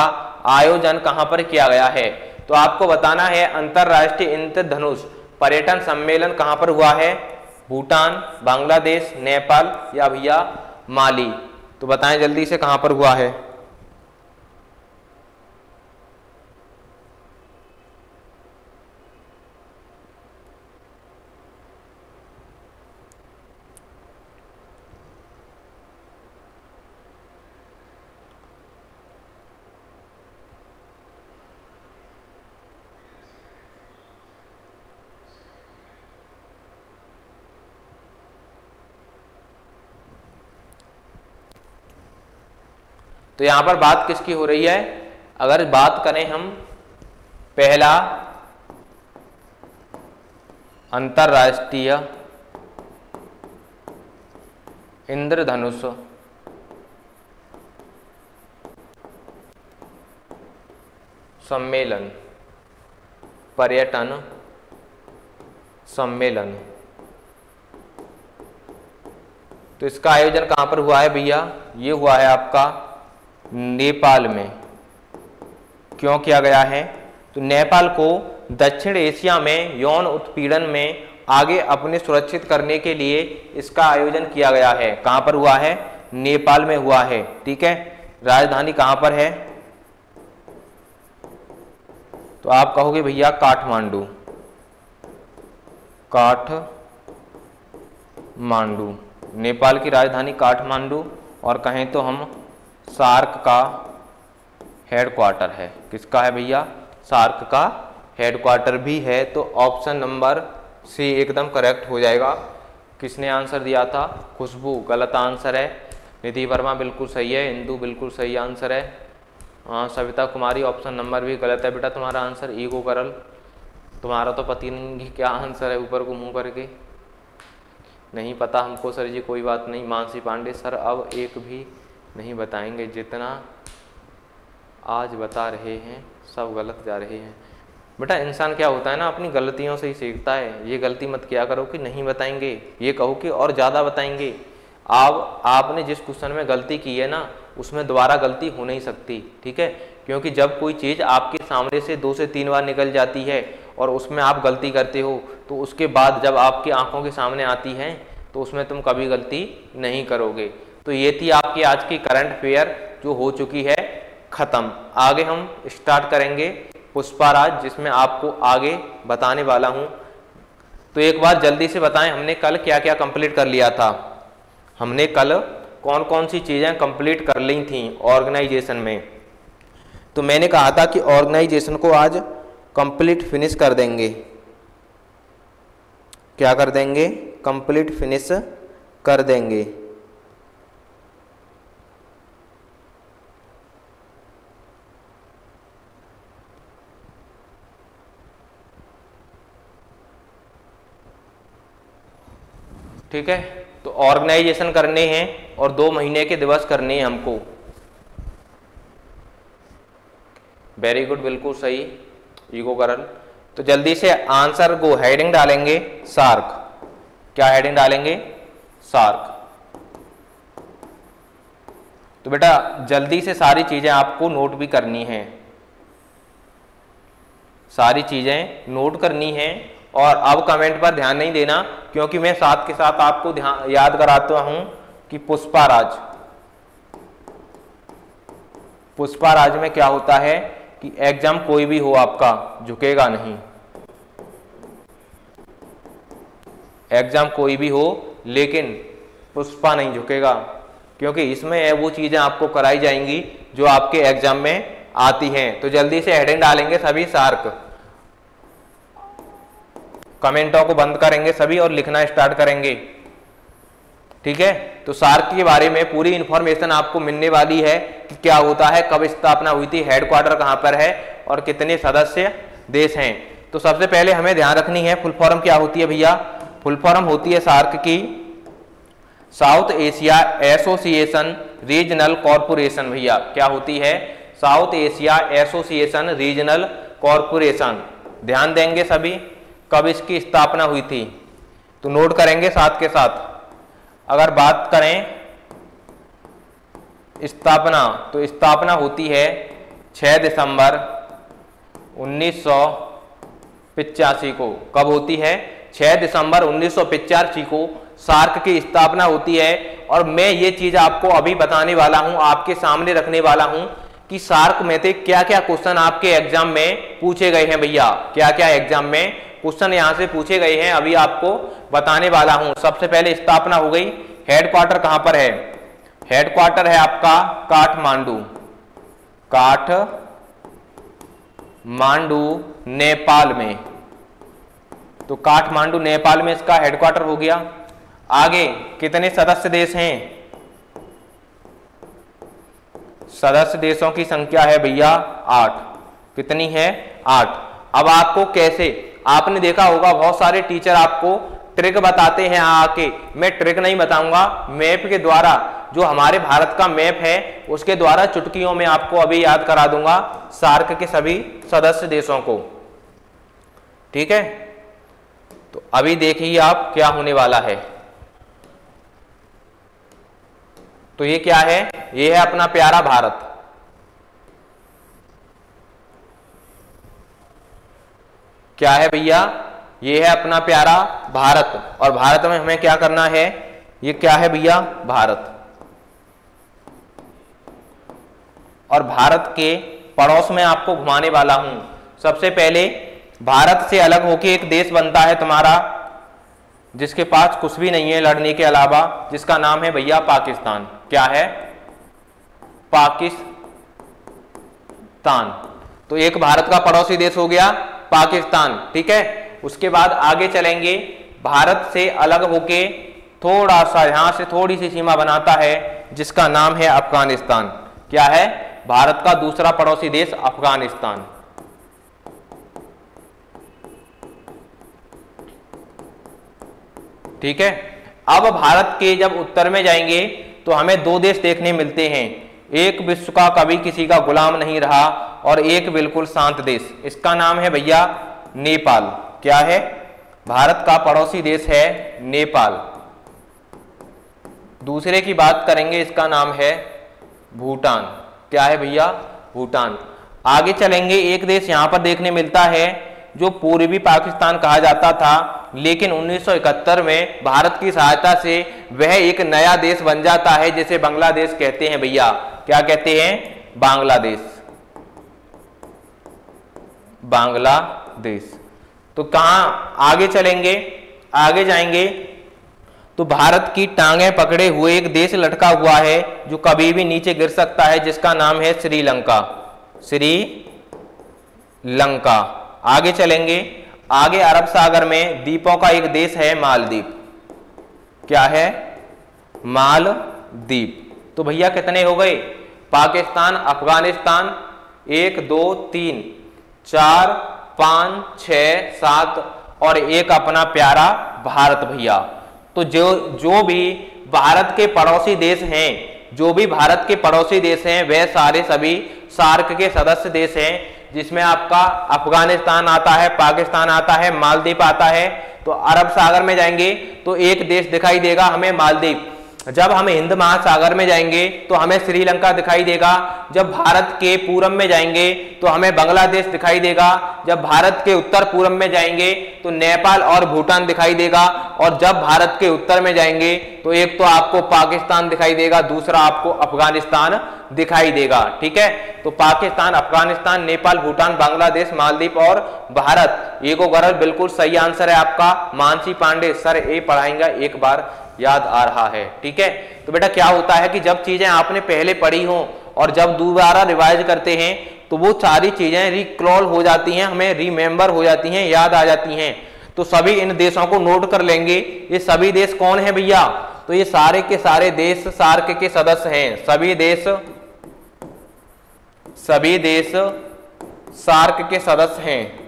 आयोजन कहां पर किया गया है। तो आपको बताना है अंतरराष्ट्रीय इंद्रधनुष पर्यटन सम्मेलन कहां पर हुआ है, भूटान, बांग्लादेश, नेपाल या भैया माली। तो बताएं जल्दी से कहां पर हुआ है। तो यहां पर बात किसकी हो रही है, अगर बात करें हम पहला अंतरराष्ट्रीय इंद्रधनुष सम्मेलन, पर्यटन सम्मेलन, तो इसका आयोजन कहां पर हुआ है भैया, ये हुआ है आपका नेपाल में। क्यों किया गया है, तो नेपाल को दक्षिण एशिया में यौन उत्पीड़न में आगे अपने सुरक्षित करने के लिए इसका आयोजन किया गया है। कहां पर हुआ है, नेपाल में हुआ है। ठीक है, राजधानी कहां पर है, तो आप कहोगे भैया काठमांडू, काठमांडू नेपाल की राजधानी काठमांडू, और कहें तो हम सार्क का हेडक्वार्टर है। किसका है भैया, सार्क का हेडक्वार्टर भी है। तो ऑप्शन नंबर सी एकदम करेक्ट हो जाएगा। किसने आंसर दिया था, खुशबू, गलत आंसर है। निधि वर्मा बिल्कुल सही है, इंदू बिल्कुल सही आंसर है। हाँ, सविता कुमारी ऑप्शन नंबर भी गलत है बेटा तुम्हारा आंसर। ईगो करल, तुम्हारा तो पति नहीं क्या आंसर है, ऊपर को मुंह करके नहीं पता हमको सर जी, कोई बात नहीं। मानसी पांडे सर अब एक भी नहीं बताएंगे, जितना आज बता रहे हैं सब गलत जा रहे हैं। बेटा इंसान क्या होता है ना, अपनी गलतियों से ही सीखता है। ये गलती मत किया करो कि नहीं बताएंगे, ये कहो कि और ज़्यादा बताएंगे। आपने जिस क्वेश्चन में गलती की है ना, उसमें दोबारा गलती हो नहीं सकती। ठीक है, क्योंकि जब कोई चीज़ आपके सामने से 2 से 3 बार निकल जाती है और उसमें आप गलती करते हो, तो उसके बाद जब आपकी आंखों के सामने आती है तो उसमें तुम कभी गलती नहीं करोगे। तो ये थी आपकी आज की करंट अफेयर जो हो चुकी है ख़त्म। आगे हम स्टार्ट करेंगे पुष्पाराज, जिसमें आपको आगे बताने वाला हूँ तो एक बार जल्दी से बताएं, हमने कल क्या क्या कंप्लीट कर लिया था? हमने कल कौन कौन सी चीज़ें कंप्लीट कर ली थी ऑर्गेनाइजेशन में? तो मैंने कहा था कि ऑर्गेनाइजेशन को आज कंप्लीट फिनिश कर देंगे। क्या कर देंगे? कंप्लीट फिनिश कर देंगे। ठीक है, तो ऑर्गेनाइजेशन करने हैं और 2 महीने के दिवस करने हैं हमको। वेरी गुड, बिल्कुल सही ईगो करल। तो जल्दी से आंसर को हेडिंग डालेंगे शार्क। क्या हेडिंग डालेंगे? शार्क। तो बेटा जल्दी से सारी चीजें आपको नोट भी करनी है, सारी चीजें नोट करनी है। और अब कमेंट पर ध्यान नहीं देना, क्योंकि मैं साथ के साथ आपको याद कराता हूं कि पुष्पाराज, पुष्पाराज में क्या होता है कि एग्जाम कोई भी हो आपका झुकेगा नहीं। एग्जाम कोई भी हो लेकिन पुष्पा नहीं झुकेगा, क्योंकि इसमें वो चीजें आपको कराई जाएंगी जो आपके एग्जाम में आती हैं। तो जल्दी से हेडिंग डालेंगे सभी शार्क। कमेंटों को बंद करेंगे सभी और लिखना स्टार्ट करेंगे। ठीक है, तो शार्क के बारे में पूरी इंफॉर्मेशन आपको मिलने वाली है कि क्या होता है, कब स्थापना हुई थी, हेडक्वार्टर कहां पर है और कितने सदस्य देश हैं। तो सबसे पहले हमें ध्यान रखनी है फुल फॉर्म क्या होती है भैया? फुल फॉर्म होती है शार्क की south Asia association regional corporation. भैया क्या होती है? South Asia association regional corporation. ध्यान देंगे सभी कब इसकी स्थापना हुई थी, तो नोट करेंगे साथ के साथ। अगर बात करें स्थापना, तो स्थापना होती है 6 दिसंबर 1985 को। कब होती है? 6 दिसंबर 1985 को शार्क की स्थापना होती है। और मैं ये चीज आपको अभी बताने वाला हूं, आपके सामने रखने वाला हूं कि शार्क में से क्या क्या क्वेश्चन आपके एग्जाम में पूछे गए हैं। भैया क्या क्या एग्जाम में क्वेश्चन यहां से पूछे गए हैं, अभी आपको बताने वाला हूं। सबसे पहले स्थापना हो गई। हेडक्वार्टर कहां पर है? हेडक्वार्टर है आपका काठमांडू। काठमांडू नेपाल में। तो काठमांडू नेपाल में इसका हेडक्वार्टर हो गया। आगे कितने सदस्य देश हैं? सदस्य देशों की संख्या है भैया 8। कितनी है? 8। अब आपको कैसे, आपने देखा होगा बहुत सारे टीचर आपको ट्रिक बताते हैं आके। मैं ट्रिक नहीं बताऊंगा, मैप के द्वारा, जो हमारे भारत का मैप है उसके द्वारा चुटकियों में आपको अभी याद करा दूंगा शार्क के सभी सदस्य देशों को। ठीक है, तो अभी देखिए आप क्या होने वाला है। तो ये क्या है? ये है अपना प्यारा भारत। क्या है भैया? ये है अपना प्यारा भारत। और भारत में हमें क्या करना है? ये क्या है भैया? भारत। और भारत के पड़ोस में आपको घुमाने वाला हूं। सबसे पहले भारत से अलग होके एक देश बनता है तुम्हारा, जिसके पास कुछ भी नहीं है लड़ने के अलावा, जिसका नाम है भैया पाकिस्तान। क्या है? पाकिस्तान। तो एक भारत का पड़ोसी देश हो गया पाकिस्तान। ठीक है, उसके बाद आगे चलेंगे। भारत से अलग होके थोड़ा सा यहां से थोड़ी सी सीमा बनाता है, जिसका नाम है अफगानिस्तान। क्या है? भारत का दूसरा पड़ोसी देश अफगानिस्तान। ठीक है, अब भारत के जब उत्तर में जाएंगे तो हमें 2 देश देखने मिलते हैं। एक विश्व का कभी किसी का गुलाम नहीं रहा और एक बिल्कुल शांत देश। इसका नाम है भैया नेपाल। क्या है? भारत का पड़ोसी देश है नेपाल। दूसरे की बात करेंगे, इसका नाम है भूटान। क्या है भैया? भूटान। आगे चलेंगे, एक देश यहां पर देखने मिलता है जो पूर्वी पाकिस्तान कहा जाता था, लेकिन 1971 में भारत की सहायता से वह एक नया देश बन जाता है, जिसे बांग्लादेश कहते हैं भैया। क्या कहते हैं? बांग्लादेश। बांग्लादेश। तो कहां आगे चलेंगे आगे जाएंगे तो भारत की टांगें पकड़े हुए एक देश लटका हुआ है जो कभी भी नीचे गिर सकता है, जिसका नाम है श्रीलंका। श्रीलंका। आगे चलेंगे, आगे अरब सागर में द्वीपों का एक देश है मालदीव। क्या है? मालदीव। तो भैया कितने हो गए? पाकिस्तान, अफगानिस्तान 1 2 3 4 5 6 7 और एक अपना प्यारा भारत भैया। तो जो भी भारत के पड़ोसी देश हैं, जो भी भारत के पड़ोसी देश हैं वह सारे सभी सार्क के सदस्य देश हैं, जिसमें आपका अफगानिस्तान आता है, पाकिस्तान आता है, मालदीव आता है। तो अरब सागर में जाएंगे तो एक देश दिखाई देगा हमें मालदीव। जब हम हिंद महासागर में जाएंगे तो हमें श्रीलंका दिखाई देगा। जब भारत के पूरब में जाएंगे तो हमें बांग्लादेश दिखाई देगा। जब भारत के उत्तर पूरब में जाएंगे तो नेपाल और भूटान दिखाई देगा। और जब भारत के उत्तर में जाएंगे तो एक तो आपको पाकिस्तान दिखाई देगा, दूसरा आपको अफगानिस्तान दिखाई देगा। ठीक है, तो पाकिस्तान, अफगानिस्तान, नेपाल, भूटान, बांग्लादेश, मालदीव और भारत। ये को गरज बिल्कुल सही आंसर है आपका। मानसी पांडे सर ए पढ़ाएंगा, एक बार याद आ रहा है। ठीक है, तो बेटा क्या होता है कि जब चीजें आपने पहले पढ़ी हो और जब दोबारा रिवाइज करते हैं तो वो सारी चीजें रिकॉल हो जाती हैं, हमें रिमेंबर हो जाती हैं, याद आ जाती हैं। तो सभी इन देशों को नोट कर लेंगे। ये सभी देश कौन है भैया? तो ये सारे के सारे देश सार्क के सदस्य हैं। सभी देश सार्क के सदस्य हैं,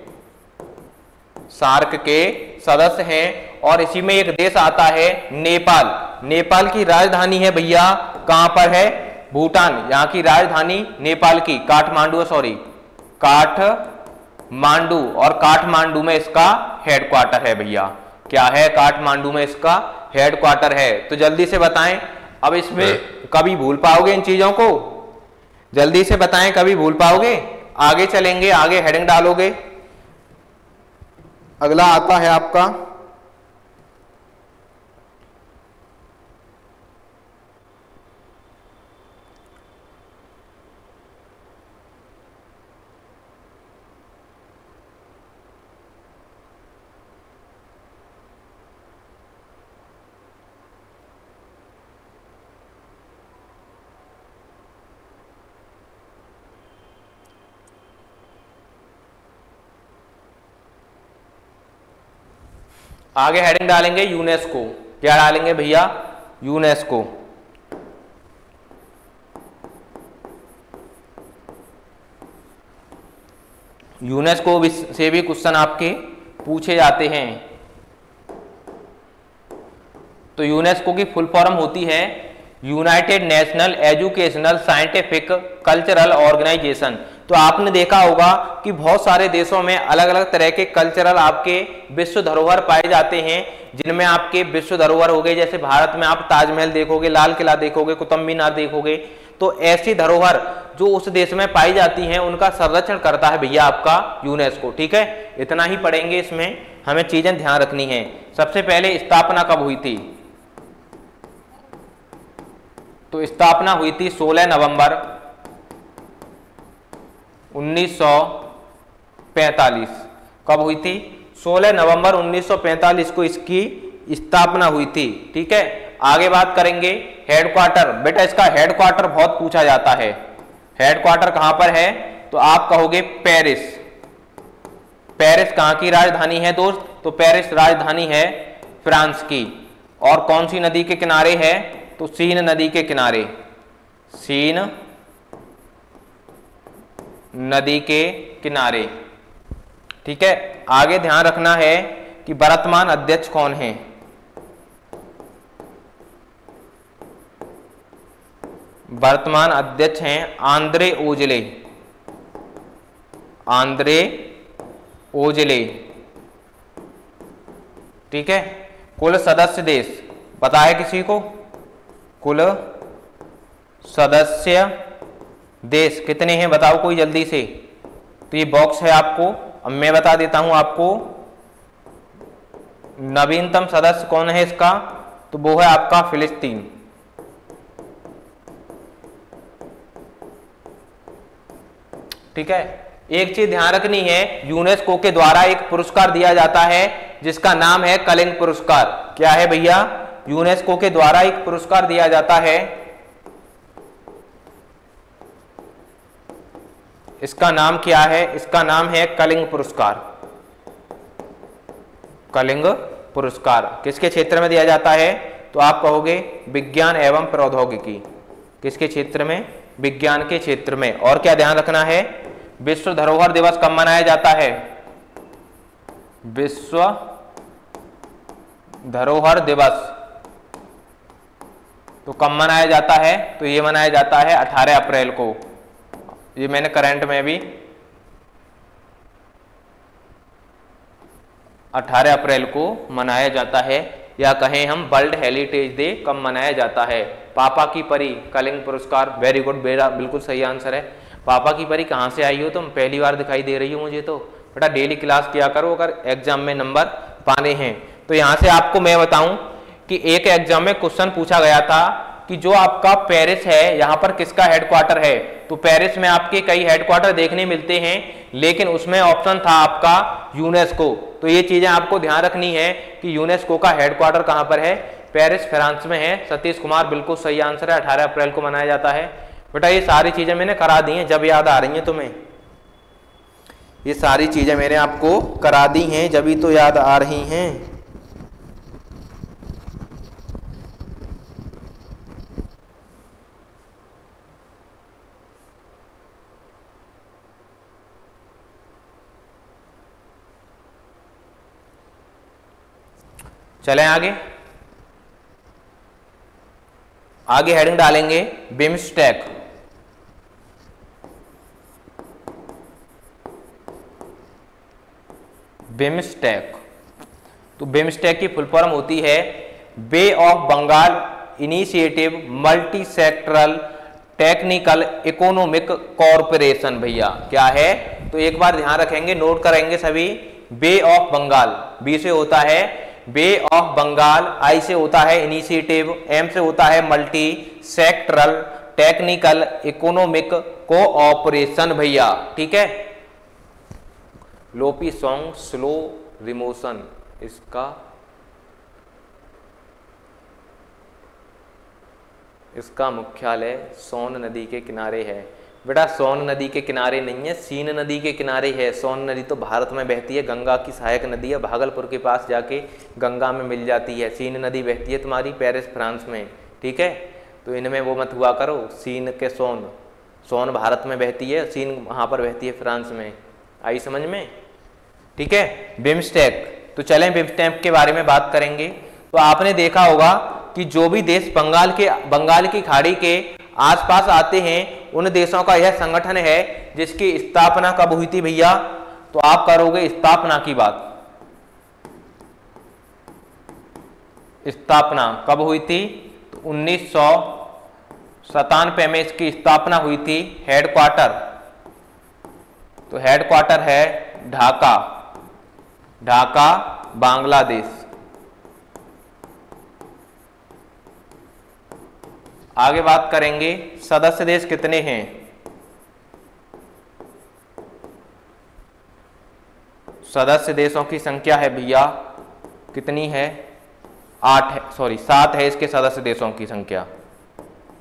सार्क के सदस्य हैं। और इसी में एक देश आता है नेपाल। नेपाल की राजधानी है भैया, कहां पर है? भूटान। यहां की राजधानी नेपाल की काठमांडू, सॉरी काठमांडू। और काठमांडू में इसका हेडक्वार्टर है भैया। क्या है? काठमांडू में इसका हेडक्वार्टर है। तो जल्दी से बताएं, अब इसमें कभी भूल पाओगे इन चीजों को? जल्दी से बताएं, कभी भूल पाओगे? आगे चलेंगे, आगे हेडिंग डालोगे। अगला आता है आपका आगे हेडिंग डालेंगे यूनेस्को। क्या डालेंगे भैया? यूनेस्को। यूनेस्को से भी क्वेश्चन आपके पूछे जाते हैं। तो यूनेस्को की फुल फॉर्म होती है United National Educational Scientific Cultural Organisation. तो आपने देखा होगा कि बहुत सारे देशों में अलग अलग तरह के कल्चरल आपके विश्व धरोहर पाए जाते हैं, जिनमें आपके विश्व धरोहर हो गए, जैसे भारत में आप ताजमहल देखोगे, लाल किला देखोगे, कुतुब मीनार देखोगे। तो ऐसी धरोहर जो उस देश में पाई जाती हैं उनका संरक्षण करता है भैया आपका यूनेस्को। ठीक है, इतना ही पढ़ेंगे, इसमें हमें चीजें ध्यान रखनी है। सबसे पहले स्थापना कब हुई थी? तो स्थापना हुई थी 16 नवंबर 1945। कब हुई थी? 16 नवंबर 1945 को इसकी स्थापना हुई थी। ठीक है, आगे बात करेंगे हेडक्वार्टर। बेटा इसका हेडक्वार्टर बहुत पूछा जाता है। हेडक्वार्टर कहां पर है? तो आप कहोगे पेरिस। पेरिस कहां की राजधानी है दोस्त? तो पेरिस राजधानी है फ्रांस की। और कौन सी नदी के किनारे है? तो सीन नदी के किनारे। सीन नदी के किनारे। ठीक है, आगे ध्यान रखना है कि वर्तमान अध्यक्ष कौन है? वर्तमान अध्यक्ष हैं आंद्रे ओजले। आंद्रे ओजले। ठीक है, कुल सदस्य देश पता है किसी को? कुल सदस्य देश कितने हैं बताओ कोई जल्दी से। तो ये बॉक्स है आपको, अब मैं बता देता हूं आपको। नवीनतम सदस्य कौन है इसका? तो वो है आपका फिलिस्तीन। ठीक है, एक चीज ध्यान रखनी है, यूनेस्को के द्वारा एक पुरस्कार दिया जाता है जिसका नाम है कलिंग पुरस्कार। क्या है भैया? यूनेस्को के द्वारा एक पुरस्कार दिया जाता है, इसका नाम क्या है? इसका नाम है कलिंग पुरस्कार। कलिंग पुरस्कार किसके क्षेत्र में दिया जाता है? तो आप कहोगे विज्ञान एवं प्रौद्योगिकी। किसके क्षेत्र में? विज्ञान के क्षेत्र में। और क्या ध्यान रखना है? विश्व धरोहर दिवस कब मनाया जाता है? विश्व धरोहर दिवस तो कब मनाया जाता है? तो ये मनाया जाता है 18 अप्रैल को। ये मैंने करंट में भी 18 अप्रैल को मनाया जाता है, या कहें हम वर्ल्ड हेरिटेज डे कब मनाया जाता है? पापा की परी कलिंग पुरस्कार। वेरी गुड, मेरा बिल्कुल सही आंसर है। पापा की परी कहाँ से आई हो तुम? पहली बार दिखाई दे रही हो मुझे तो। बेटा डेली क्लास किया करो अगर एग्जाम में नंबर पाने हैं तो। यहाँ से आपको मैं बताऊं कि एक एग्जाम में क्वेश्चन पूछा गया था कि जो आपका पेरिस है, यहाँ पर किसका हेडक्वार्टर है? तो पेरिस में आपके कई हेडक्वार्टर देखने मिलते हैं, लेकिन उसमें ऑप्शन था आपका यूनेस्को। तो ये चीजें आपको ध्यान रखनी है कि यूनेस्को का हेडक्वार्टर कहाँ पर है? पेरिस फ्रांस में है। सतीश कुमार बिल्कुल सही आंसर है, 18 अप्रैल को मनाया जाता है। बेटा ये सारी चीजें मैंने करा दी हैं, जब याद आ रही हैं तुम्हें। ये सारी चीजें मैंने आपको करा दी हैं, जब ही तो याद आ रही हैं। चलें आगे। आगे हेडिंग डालेंगे बिम्स्टेक। बिम्स्टेक तो बिम्स्टेक की फुल फॉर्म होती है bay of Bengal initiative multi sectoral technical economic corporation. भैया क्या है? तो एक बार ध्यान रखेंगे, नोट करेंगे सभी। बे ऑफ बंगाल, बी से होता है बे ऑफ बंगाल, आई से होता है इनिशिएटिव, एम से होता है multi sectoral technical economic cooperation. भैया ठीक है। लोपी सॉन्ग स्लो रिमोशन, इसका मुख्यालय सोन नदी के किनारे है। बेटा सोन नदी के किनारे नहीं है, सीन नदी के किनारे है। सोन नदी तो भारत में बहती है, गंगा की सहायक नदी है, भागलपुर के पास जाके गंगा में मिल जाती है। सीन नदी बहती है तुम्हारी पेरिस फ्रांस में, ठीक है। तो इनमें वो मत हुआ करो, सीन के सोन, सोन भारत में बहती है, सीन वहाँ पर बहती है फ्रांस में। आई समझ में? ठीक है। बिम्स्टेक, तो चलें बिम्स्टेक के बारे में बात करेंगे। तो आपने देखा होगा कि जो भी देश बंगाल की खाड़ी के आसपास आते हैं, उन देशों का यह संगठन है जिसकी स्थापना कब हुई थी भैया? तो आप करोगे स्थापना की बात। स्थापना कब हुई थी? तो 1997 में इसकी स्थापना हुई थी। हेडक्वार्टर, तो हेडक्वार्टर है ढाका, ढाका बांग्लादेश। आगे बात करेंगे सदस्य देश कितने हैं। सदस्य देशों की संख्या है भैया कितनी है? 8 है, सॉरी 7 है। इसके सदस्य देशों की संख्या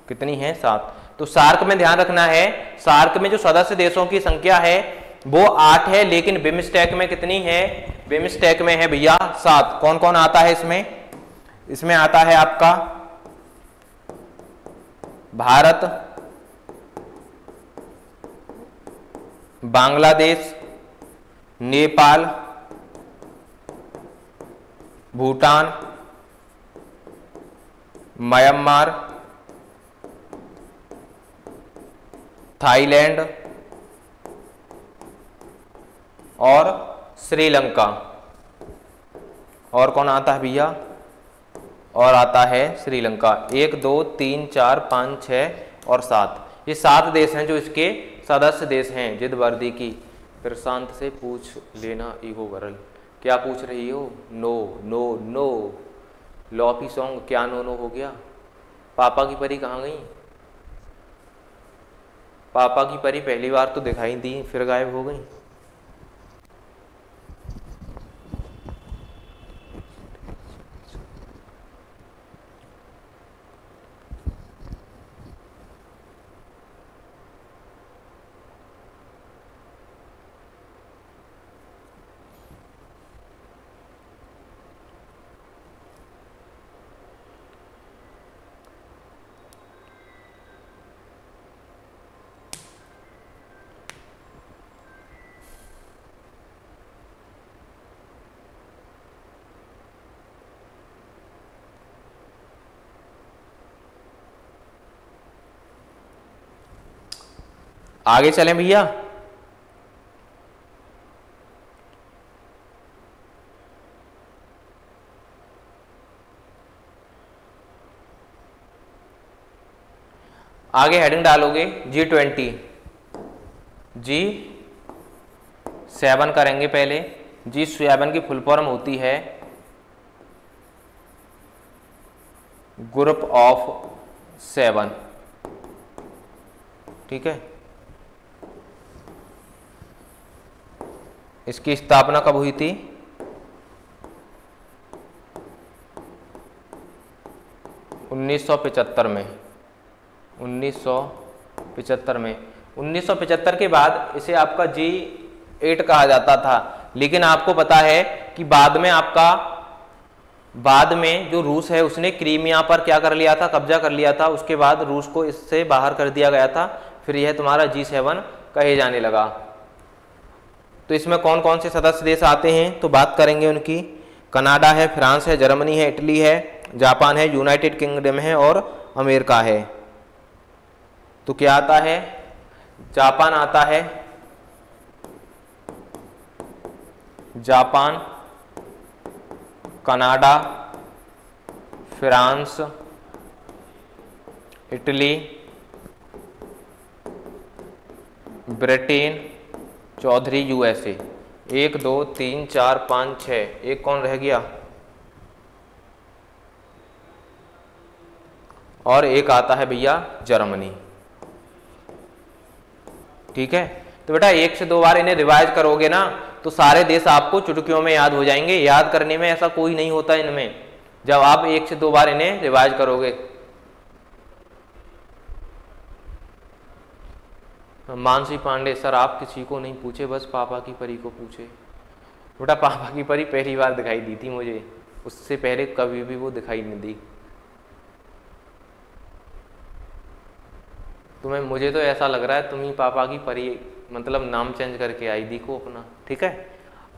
कितनी है? 7। तो सार्क में ध्यान रखना है, सार्क में जो सदस्य देशों की संख्या है वो 8 है, लेकिन बिम्स्टेक में कितनी है? बिम्स्टेक में है भैया 7। कौन कौन आता है इसमें? इसमें आता है आपका भारत, बांग्लादेश, नेपाल, भूटान, म्यांमार, थाईलैंड और श्रीलंका। और कौन आता है भैया? और आता है श्रीलंका। 1 2 3 4 5 6 और 7, ये 7 देश हैं जो इसके सदस्य देश हैं। जिद वर्दी की प्रशांत से पूछ लेना ईगो गर्ल। क्या पूछ रही हो? No no no. लॉपी सॉन्ग क्या नो नो हो गया? पापा की परी कहाँ गई? पापा की परी पहली बार तो दिखाई दी, फिर गायब हो गई। आगे चलें भैया। आगे हेडिंग डालोगे G20, G7 करेंगे पहले। G7 की फुल फॉर्म होती है ग्रुप ऑफ 7, ठीक है। इसकी स्थापना कब हुई थी? 1975 में। 1975 में। 1975 के बाद इसे आपका G8 कहा जाता था। लेकिन आपको पता है कि बाद में जो रूस है उसने क्रीमिया पर क्या कर लिया था? कब्जा कर लिया था। उसके बाद रूस को इससे बाहर कर दिया गया था। फिर यह तुम्हारा G7 कहे जाने लगा। तो इसमें कौन कौन से सदस्य देश आते हैं तो बात करेंगे उनकी। कनाडा है, फ्रांस है, जर्मनी है, इटली है, जापान है, यूनाइटेड किंगडम है और अमेरिका है। तो क्या आता है? जापान आता है, Japan, Canada, France, Italy, Britain, Chaudhary USA. 1 2 3 4 5 6। एक कौन रह गया? और एक आता है भैया जर्मनी, ठीक है। तो बेटा 1 से 2 बार इन्हें रिवाइज करोगे ना तो सारे देश आपको चुटकियों में याद हो जाएंगे। याद करने में ऐसा कोई नहीं होता इनमें, जब आप 1 से 2 बार इन्हें रिवाइज करोगे। मानसी पांडे, सर आप किसी को नहीं पूछे, बस पापा की परी को पूछे। बेटा पापा की परी पहली बार दिखाई दी थी मुझे, उससे पहले कभी भी वो दिखाई नहीं दी। मुझे तो ऐसा लग रहा है तुम ही पापा की परी, मतलब नाम चेंज करके आई, देखो अपना, ठीक है।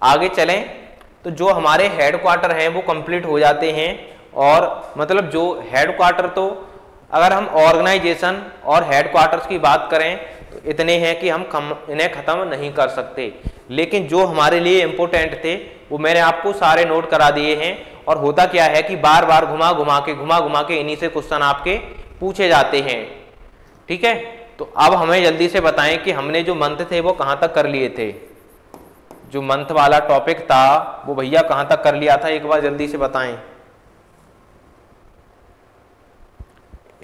आगे चलें तो जो हमारे हेडक्वार्टर हैं वो कंप्लीट हो जाते हैं। और मतलब जो हेडक्वार्टर, तो अगर हम ऑर्गेनाइजेशन और हेडक्वार्टर्स की बात करें तो इतने हैं कि हम इन्हें ख़त्म नहीं कर सकते। लेकिन जो हमारे लिए इम्पोर्टेंट थे वो मैंने आपको सारे नोट करा दिए हैं। और होता क्या है कि बार बार घुमा घुमा के इन्हीं से क्वेश्चन आपके पूछे जाते हैं, ठीक है। तो अब हमें जल्दी से बताएं कि हमने जो मंथ थे वो कहाँ तक कर लिए थे। जो मंथ वाला टॉपिक था वो भैया कहाँ तक कर लिया था, एक बार जल्दी से बताएं।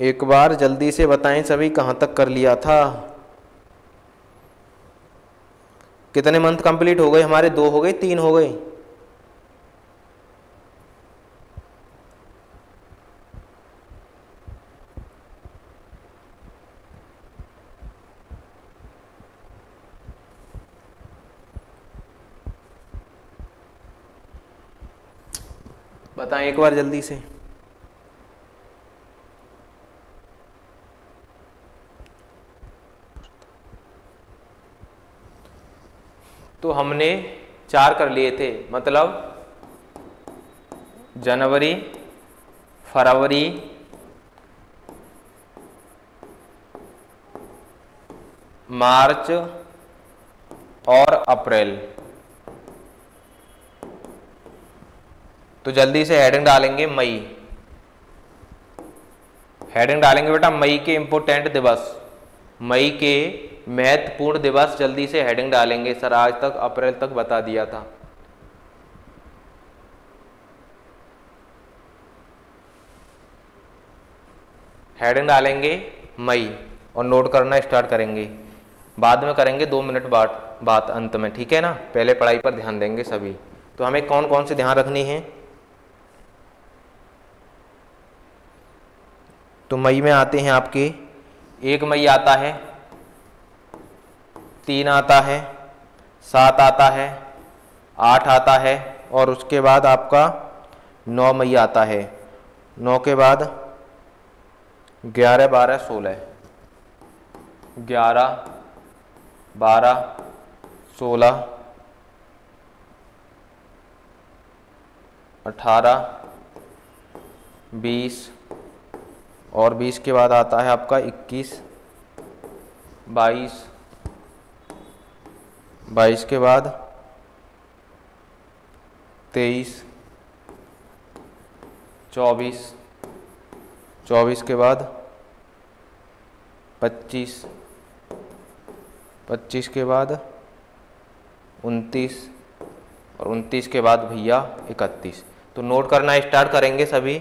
एक बार जल्दी से बताएं सभी, कहाँ तक कर लिया था। कितने मंथ कंप्लीट हो गए हमारे? 2 हो गए, 3 हो गए? बताएं एक बार जल्दी से। तो हमने 4 कर लिए थे, मतलब जनवरी, फरवरी, मार्च और अप्रैल। तो जल्दी से हेडिंग डालेंगे मई। हेडिंग डालेंगे बेटा मई के इंपोर्टेंट दिवस, मई के महत्वपूर्ण दिवस। जल्दी से हेडिंग डालेंगे। सर आज तक अप्रैल तक बता दिया था। हेडिंग डालेंगे मई और नोट करना स्टार्ट करेंगे। बाद में करेंगे 2 मिनट बात अंत में, ठीक है ना। पहले पढ़ाई पर ध्यान देंगे सभी। तो हमें कौन कौन से ध्यान रखनी है? तो मई में आते हैं आपके 1 मई आता है, 3 आता है, 7 आता है, 8 आता है और उसके बाद आपका 9 मई आता है। 9 के बाद 11, 12, 16, 11, 12, 16, 18, 20 और 20 के बाद आता है आपका 21, 22, 22 के बाद 23, 24, 24 के बाद 25, 25 के बाद 29 और 29 के बाद भैया 31। तो नोट करना स्टार्ट करेंगे सभी।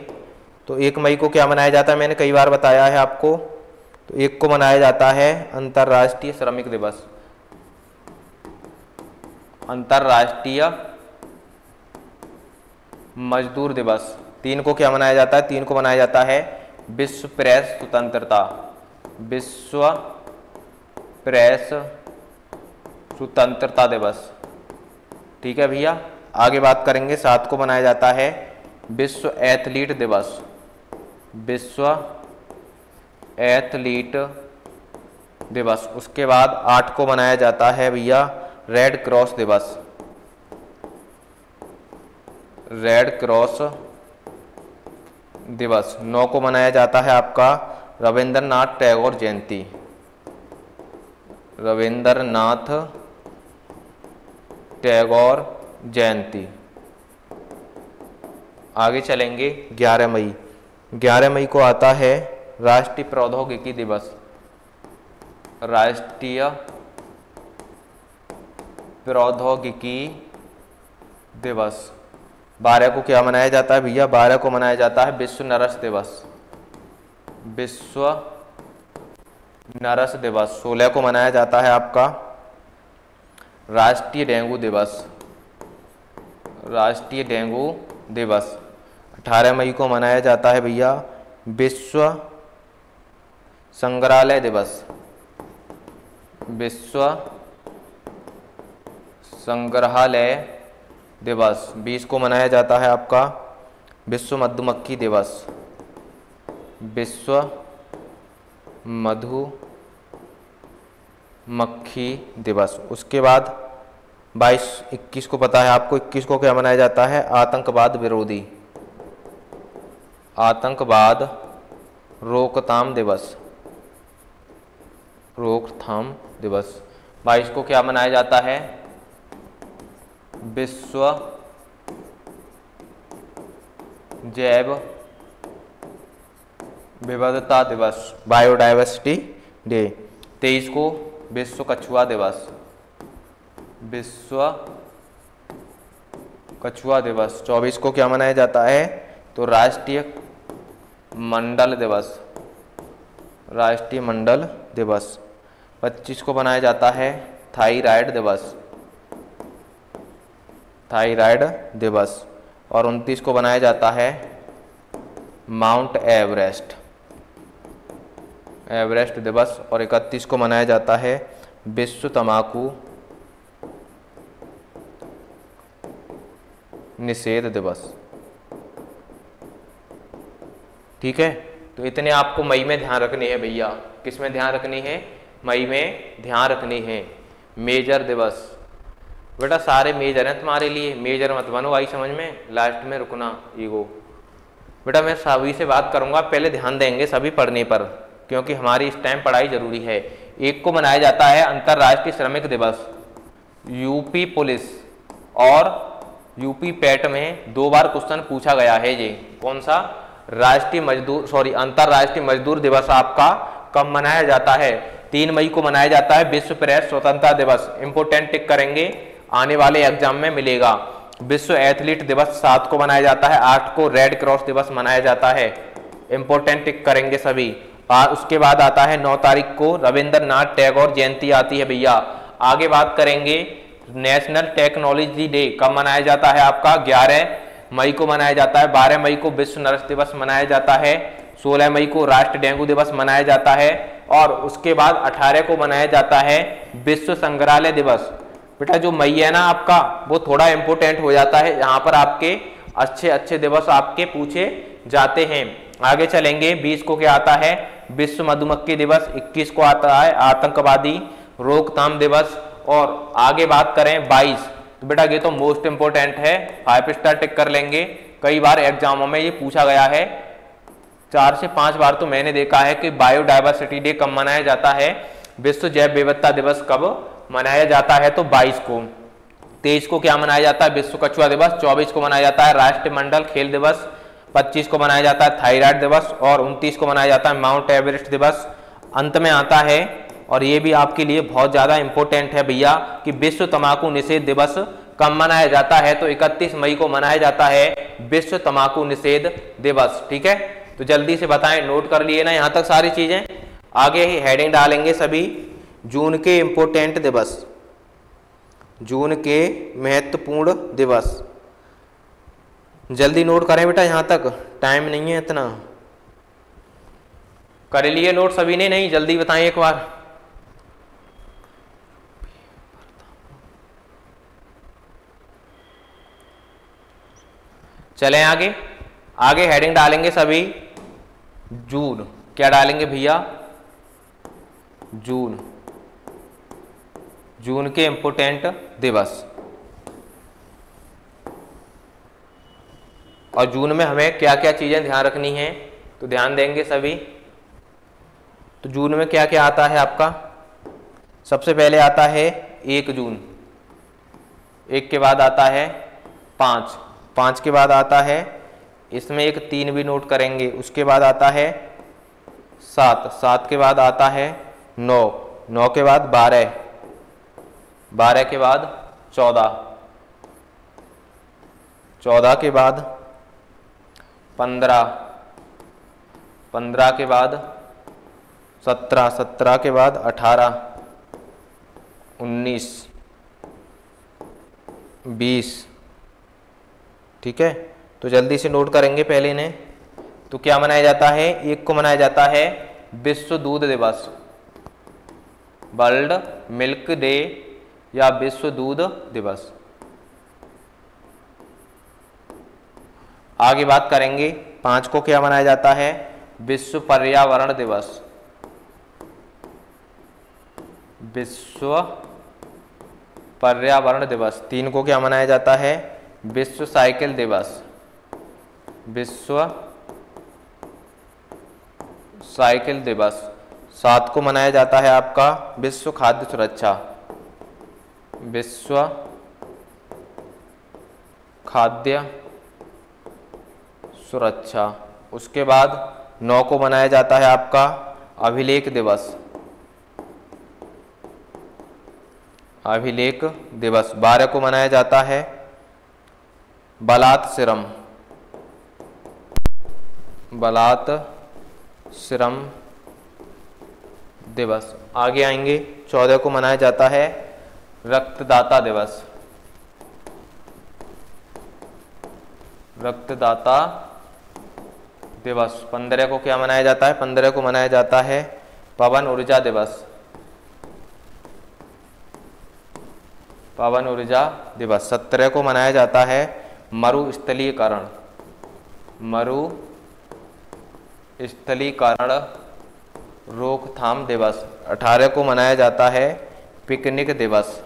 तो 1 मई को क्या मनाया जाता है, मैंने कई बार बताया है आपको। तो 1 को मनाया जाता है अंतर्राष्ट्रीय श्रमिक दिवस, अंतर्राष्ट्रीय मजदूर दिवस। 3 को क्या मनाया जाता है, 3 को मनाया जाता है विश्व प्रेस स्वतंत्रता, विश्व प्रेस स्वतंत्रता दिवस। ठीक है भैया। आगे बात करेंगे, 7 को मनाया जाता है विश्व एथलीट दिवस, विश्व एथलीट दिवस। उसके बाद 8 को मनाया जाता है भैया रेड क्रॉस दिवस, रेड क्रॉस दिवस। 9 को मनाया जाता है आपका रविंद्रनाथ टैगोर जयंती, रविंद्रनाथ टैगोर जयंती। आगे चलेंगे 11 मई। 11 मई को आता है राष्ट्रीय प्रौद्योगिकी दिवस, राष्ट्रीय प्रौद्योगिकी दिवस। 12 को क्या मनाया जाता है भैया, 12 को मनाया जाता है विश्व नर्स दिवस, विश्व नर्स दिवस। 16 को मनाया जाता है आपका राष्ट्रीय डेंगू दिवस, राष्ट्रीय डेंगू दिवस। 18 मई को मनाया जाता है भैया विश्व संग्रहालय दिवस, विश्व संग्रहालय दिवस। 20 को मनाया जाता है आपका विश्व मधुमक्खी दिवस, विश्व मधुमक्खी दिवस। उसके बाद 21 को पता है आपको, 21 को क्या मनाया जाता है आतंकवाद विरोधी, आतंकवाद रोकथाम दिवस, रोकथाम दिवस। 22 को क्या मनाया जाता है विश्व जैव विविधता दिवस, बायोडाइवर्सिटी डे। 23 को विश्व कछुआ दिवस, विश्व कछुआ दिवस। 24 को क्या मनाया जाता है, तो राष्ट्रीय मंडल दिवस, राष्ट्रीय मंडल दिवस। 25 को मनाया जाता है थायराइड दिवस, थायराइड दिवस। और 29 को बनाया जाता है माउंट एवरेस्ट, एवरेस्ट दिवस। और 31 को मनाया जाता है विश्व तंबाकू निषेध दिवस। ठीक है। तो इतने आपको मई में ध्यान रखनी है भैया। किस में ध्यान रखनी है, मई में ध्यान रखनी है। मेजर दिवस, बेटा सारे मेजर हैं तुम्हारे लिए, मेजर मत बनो आई समझ में, लास्ट में रुकना ईगो। बेटा मैं सभी से बात करूंगा, पहले ध्यान देंगे सभी पढ़ने पर, क्योंकि हमारी इस टाइम पढ़ाई जरूरी है। 1 को मनाया जाता है अंतर्राष्ट्रीय श्रमिक दिवस। यूपी पुलिस और यूपी पैट में 2 बार क्वेश्चन पूछा गया है। ये कौन सा, राष्ट्रीय मजदूर अंतर्राष्ट्रीय मजदूर दिवस आपका कब मनाया जाता है। 3 मई को मनाया जाता है विश्व प्रेस स्वतंत्रता दिवस। इंपोर्टेंट टिक करेंगे, आने वाले एग्जाम में मिलेगा। विश्व एथलीट दिवस 7 को मनाया जाता है। 8 को रेड क्रॉस दिवस मनाया जाता है। इंपोर्टेंट टिक करेंगे सभी। उसके बाद आता है 9 तारीख को रविंद्रनाथ टैगोर जयंती आती है भैया। आगे बात करेंगे नेशनल टेक्नोलॉजी डे कब मनाया जाता है आपका, 11 मई को मनाया जाता है। 12 मई को विश्व नर्स दिवस मनाया जाता है। 16 मई को राष्ट्रीय डेंगू दिवस मनाया जाता है। और उसके बाद 18 को मनाया जाता है विश्व संग्रहालय दिवस। बेटा जो मई है ना आपका, वो थोड़ा इंपोर्टेंट हो जाता है, यहाँ पर आपके अच्छे अच्छे दिवस आपके पूछे जाते हैं। आगे चलेंगे, 20 को क्या आता है विश्व मधुमक्खी दिवस। 21 को आता है आतंकवादी रोकथाम दिवस। और आगे बात करें 22, तो बेटा ये तो मोस्ट इंपोर्टेंट है, 5 स्टार टिक कर लेंगे। कई बार एग्जामों में ये पूछा गया है, 4 से 5 बार तो मैंने देखा है कि बायोडाइवर्सिटी डे कब मनाया जाता है, विश्व जैव विविधता दिवस कब मनाया जाता है तो 22 को। 23 को क्या मनाया जाता है? विश्व कछुआ दिवस। 24 को मनाया जाता है राष्ट्रमंडल खेल दिवस। 25 को मनाया जाता है थायराइड दिवस और 29 को मनाया जाता है माउंट एवरेस्ट दिवस। अंत में आता है, और ये भी आपके लिए बहुत ज़्यादा इंपॉर्टेंट है भैया, कि विश्व तंबाकू निषेध दिवस कब मनाया जाता है? तो 31 मई को मनाया जाता है विश्व तंबाकू निषेध दिवस। ठीक है, तो जल्दी से बताएं, नोट कर लिए ना यहाँ तक सारी चीजें। आगे ही हेडिंग डालेंगे सभी, जून के इंपोर्टेंट दिवस, जून के महत्वपूर्ण दिवस। जल्दी नोट करें बेटा, यहाँ तक टाइम नहीं है इतना। कर लिए नोट सभी ने? नहीं, जल्दी बताएं एक बार। चलें आगे। आगे हेडिंग डालेंगे सभी, जून। क्या डालेंगे भैया? जून, जून के इंपोर्टेंट दिवस। और जून में हमें क्या क्या चीजें ध्यान रखनी है, तो ध्यान देंगे सभी। तो जून में क्या क्या आता है आपका? सबसे पहले आता है 1 जून, 1 के बाद आता है 5, 5 के बाद आता है, इसमें एक 3 भी नोट करेंगे। उसके बाद आता है 7, 7 के बाद आता है 9, 9 के बाद 12, 12 के बाद 14, 14 के बाद 15, 15 के बाद 17, 17 के बाद 18, 19, 20। ठीक है, तो जल्दी से नोट करेंगे पहले इन्हें। तो क्या मनाया जाता है? 1 को मनाया जाता है विश्व दूध दिवस, वर्ल्ड मिल्क डे या विश्व दूध दिवस। आगे बात करेंगे 5 को क्या मनाया जाता है? विश्व पर्यावरण दिवस, विश्व पर्यावरण दिवस। 3 को क्या मनाया जाता है? विश्व साइकिल दिवस, विश्व साइकिल दिवस। 7 को मनाया जाता है आपका विश्व खाद्य सुरक्षा, विश्व खाद्य सुरक्षा। उसके बाद 9 को मनाया जाता है आपका अभिलेख दिवस, अभिलेख दिवस। 12 को मनाया जाता है बलात् श्रम, बलात् श्रम दिवस। आगे आएंगे 14 को मनाया जाता है रक्तदाता दिवस, रक्तदाता दिवस। 15 को क्या मनाया जाता है? 15 को मनाया जाता है पवन ऊर्जा दिवस, पवन ऊर्जा दिवस। 17 को मनाया जाता है मरुस्थलीकरण, मरुस्थलीकरण रोकथाम दिवस। 18 को मनाया जाता है पिकनिक दिवस,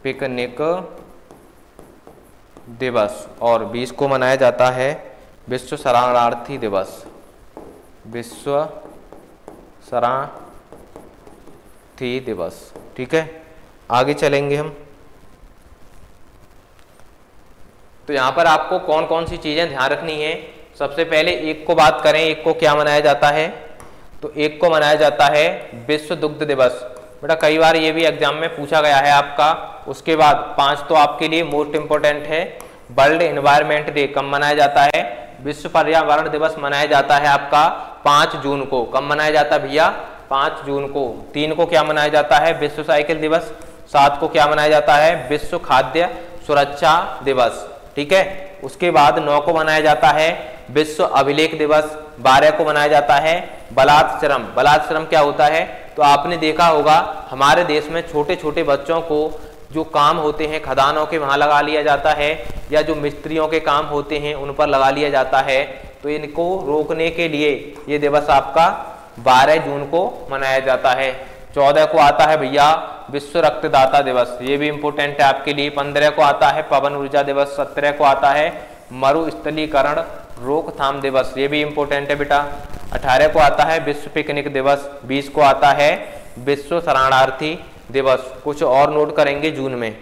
पिकनिक दिवस। और 20 को मनाया जाता है विश्व शरणार्थी दिवस, विश्व शरणार्थी दिवस। ठीक है, आगे चलेंगे हम। तो यहाँ पर आपको कौन कौन सी चीजें ध्यान रखनी है? सबसे पहले 1 को बात करें, 1 को क्या मनाया जाता है? तो 1 को मनाया जाता है विश्व दुग्ध दिवस। बेटा कई बार ये भी एग्जाम में पूछा गया है आपका। उसके बाद 5 तो आपके लिए मोस्ट इंपोर्टेंट है, वर्ल्ड एनवायरनमेंट डे कब मनाया जाता है? विश्व पर्यावरण दिवस मनाया जाता है आपका 5 जून को। कब मनाया जाता है भैया? 5 जून को। 3 को क्या मनाया जाता है? विश्व साइकिल दिवस। 7 को क्या मनाया जाता है? विश्व खाद्य सुरक्षा दिवस। ठीक है, उसके बाद 9 को मनाया जाता है विश्व अभिलेख दिवस। 12 को मनाया जाता है बलात् श्रम। बलात् श्रम क्या होता है? तो आपने देखा होगा हमारे देश में छोटे छोटे बच्चों को जो काम होते हैं खदानों के वहां लगा लिया जाता है, या जो मिस्त्रियों के काम होते हैं उन पर लगा लिया जाता है। तो इनको रोकने के लिए ये दिवस आपका 12 जून को मनाया जाता है। 14 को आता है भैया विश्व रक्तदाता दिवस, ये भी इंपोर्टेंट है आपके लिए। 15 को आता है पवन ऊर्जा दिवस। 17 को आता है मरुस्थलीकरण रोकथाम दिवस, ये भी इम्पोर्टेंट है बेटा। 18 को आता है विश्व पिकनिक दिवस, 20 को आता है विश्व शरणार्थी दिवस। कुछ और नोट करेंगे जून में,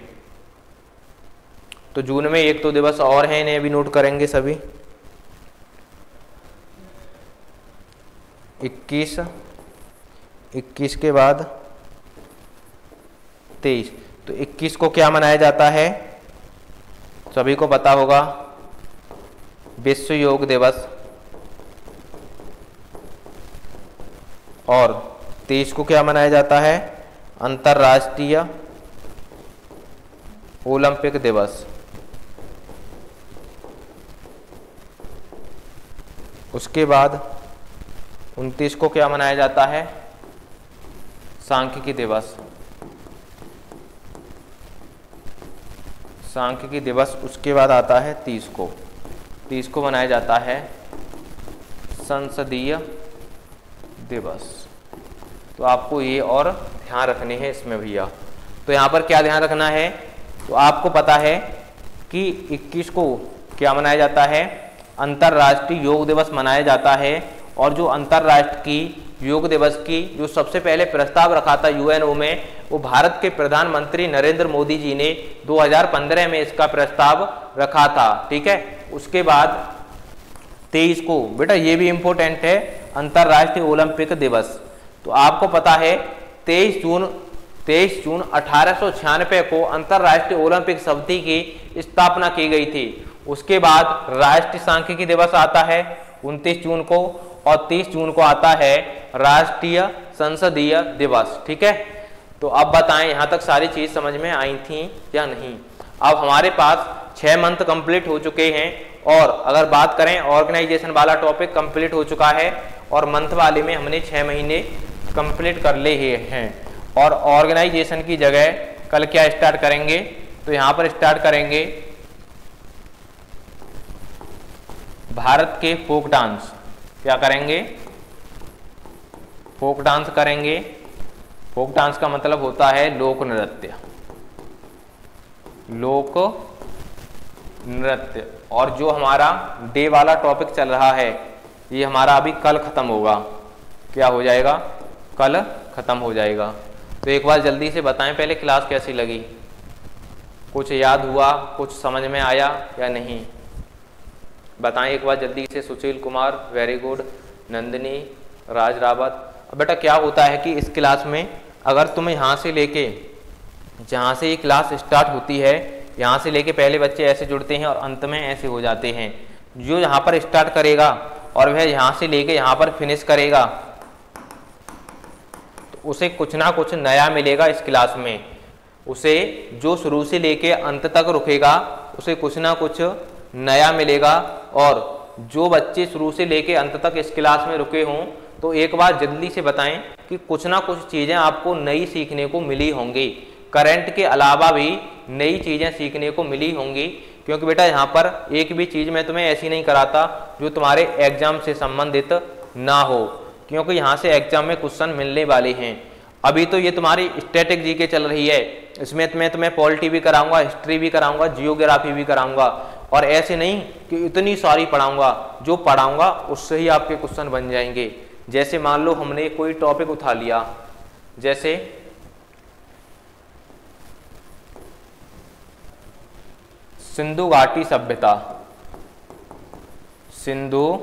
तो जून में एक तो दिवस और है, इन्हें भी नोट करेंगे सभी। 21 के बाद 23, तो 21 को क्या मनाया जाता है, सभी को पता होगा, विश्व योग दिवस। और 23 को क्या मनाया जाता है, अंतर्राष्ट्रीय ओलंपिक दिवस। उसके बाद 29 को क्या मनाया जाता है, सांख्यिकी दिवस। सांख्यिकी दिवस। उसके बाद आता है 30 को मनाया जाता है संसदीय दिवस। तो आपको ये और ध्यान रखने हैं इसमें भैया। तो यहाँ पर क्या ध्यान रखना है, तो आपको पता है कि 21 को क्या मनाया जाता है, अंतर्राष्ट्रीय योग दिवस मनाया जाता है। और जो अंतर्राष्ट्रीय योग दिवस की जो सबसे पहले प्रस्ताव रखा था यूएनओ में, वो भारत के प्रधानमंत्री नरेंद्र मोदी जी ने 2015 में इसका प्रस्ताव रखा था। ठीक है। उसके बाद 23 को बेटा ये भी इम्पोर्टेंट है, अंतर्राष्ट्रीय ओलंपिक दिवस। तो आपको पता है 23 जून 1896 को अंतर्राष्ट्रीय ओलंपिक समिति की स्थापना की गई थी। उसके बाद राष्ट्रीय सांख्यिकी दिवस आता है 29 जून को, और 30 जून को आता है राष्ट्रीय संसदीय दिवस। ठीक है। तो अब बताएं यहाँ तक सारी चीज समझ में आई थी या नहीं। अब हमारे पास 6 मंथ कंप्लीट हो चुके हैं, और अगर बात करें ऑर्गेनाइजेशन वाला टॉपिक कंप्लीट हो चुका है, और मंथ वाले में हमने 6 महीने कंप्लीट कर ले हैं। और ऑर्गेनाइजेशन की जगह कल क्या स्टार्ट करेंगे, तो यहाँ पर स्टार्ट करेंगे भारत के फोक डांस। क्या करेंगे, फोक डांस करेंगे। फोक डांस का मतलब होता है लोक नृत्य, लोक नृत्य। और जो हमारा डे वाला टॉपिक चल रहा है, ये हमारा अभी कल खत्म होगा। क्या हो जाएगा, कल खत्म हो जाएगा। तो एक बार जल्दी से बताएं पहले क्लास कैसी लगी, कुछ याद हुआ, कुछ समझ में आया या नहीं, बताएं एक बार जल्दी से। सुशील कुमार वेरी गुड, नंदिनी, राज रावत। अब बेटा क्या होता है कि इस क्लास में अगर तुम यहाँ से लेके जहाँ से ये क्लास स्टार्ट होती है, यहाँ से लेके पहले बच्चे ऐसे जुड़ते हैं और अंत में ऐसे हो जाते हैं। जो यहाँ पर स्टार्ट करेगा और वह यहाँ से लेके यहाँ पर फिनिश करेगा, तो उसे कुछ ना कुछ नया मिलेगा इस क्लास में। उसे जो शुरू से लेके अंत तक रुकेगा, उसे कुछ ना कुछ नया मिलेगा। और जो बच्चे शुरू से लेके अंत तक इस क्लास में रुके हों, तो एक बार जल्दी से बताएं कि कुछ ना कुछ चीज़ें आपको नई सीखने को मिली होंगी। करंट के अलावा भी नई चीज़ें सीखने को मिली होंगी, क्योंकि बेटा यहाँ पर एक भी चीज़ मैं तुम्हें ऐसी नहीं कराता जो तुम्हारे एग्जाम से संबंधित ना हो, क्योंकि यहाँ से एग्जाम में क्वेश्चन मिलने वाले हैं। अभी तो ये तुम्हारी स्टैटिक जीके चल रही है, इसमें मैं तुम्हें पॉलिटी भी कराऊंगा, हिस्ट्री भी कराऊंगा, जियोग्राफी भी कराऊंगा। और ऐसे नहीं कि इतनी सारी पढ़ाऊंगा, जो पढ़ाऊंगा उससे ही आपके क्वेश्चन बन जाएंगे। जैसे मान लो हमने कोई टॉपिक उठा लिया, जैसे सिंधु घाटी सभ्यता, सिंधु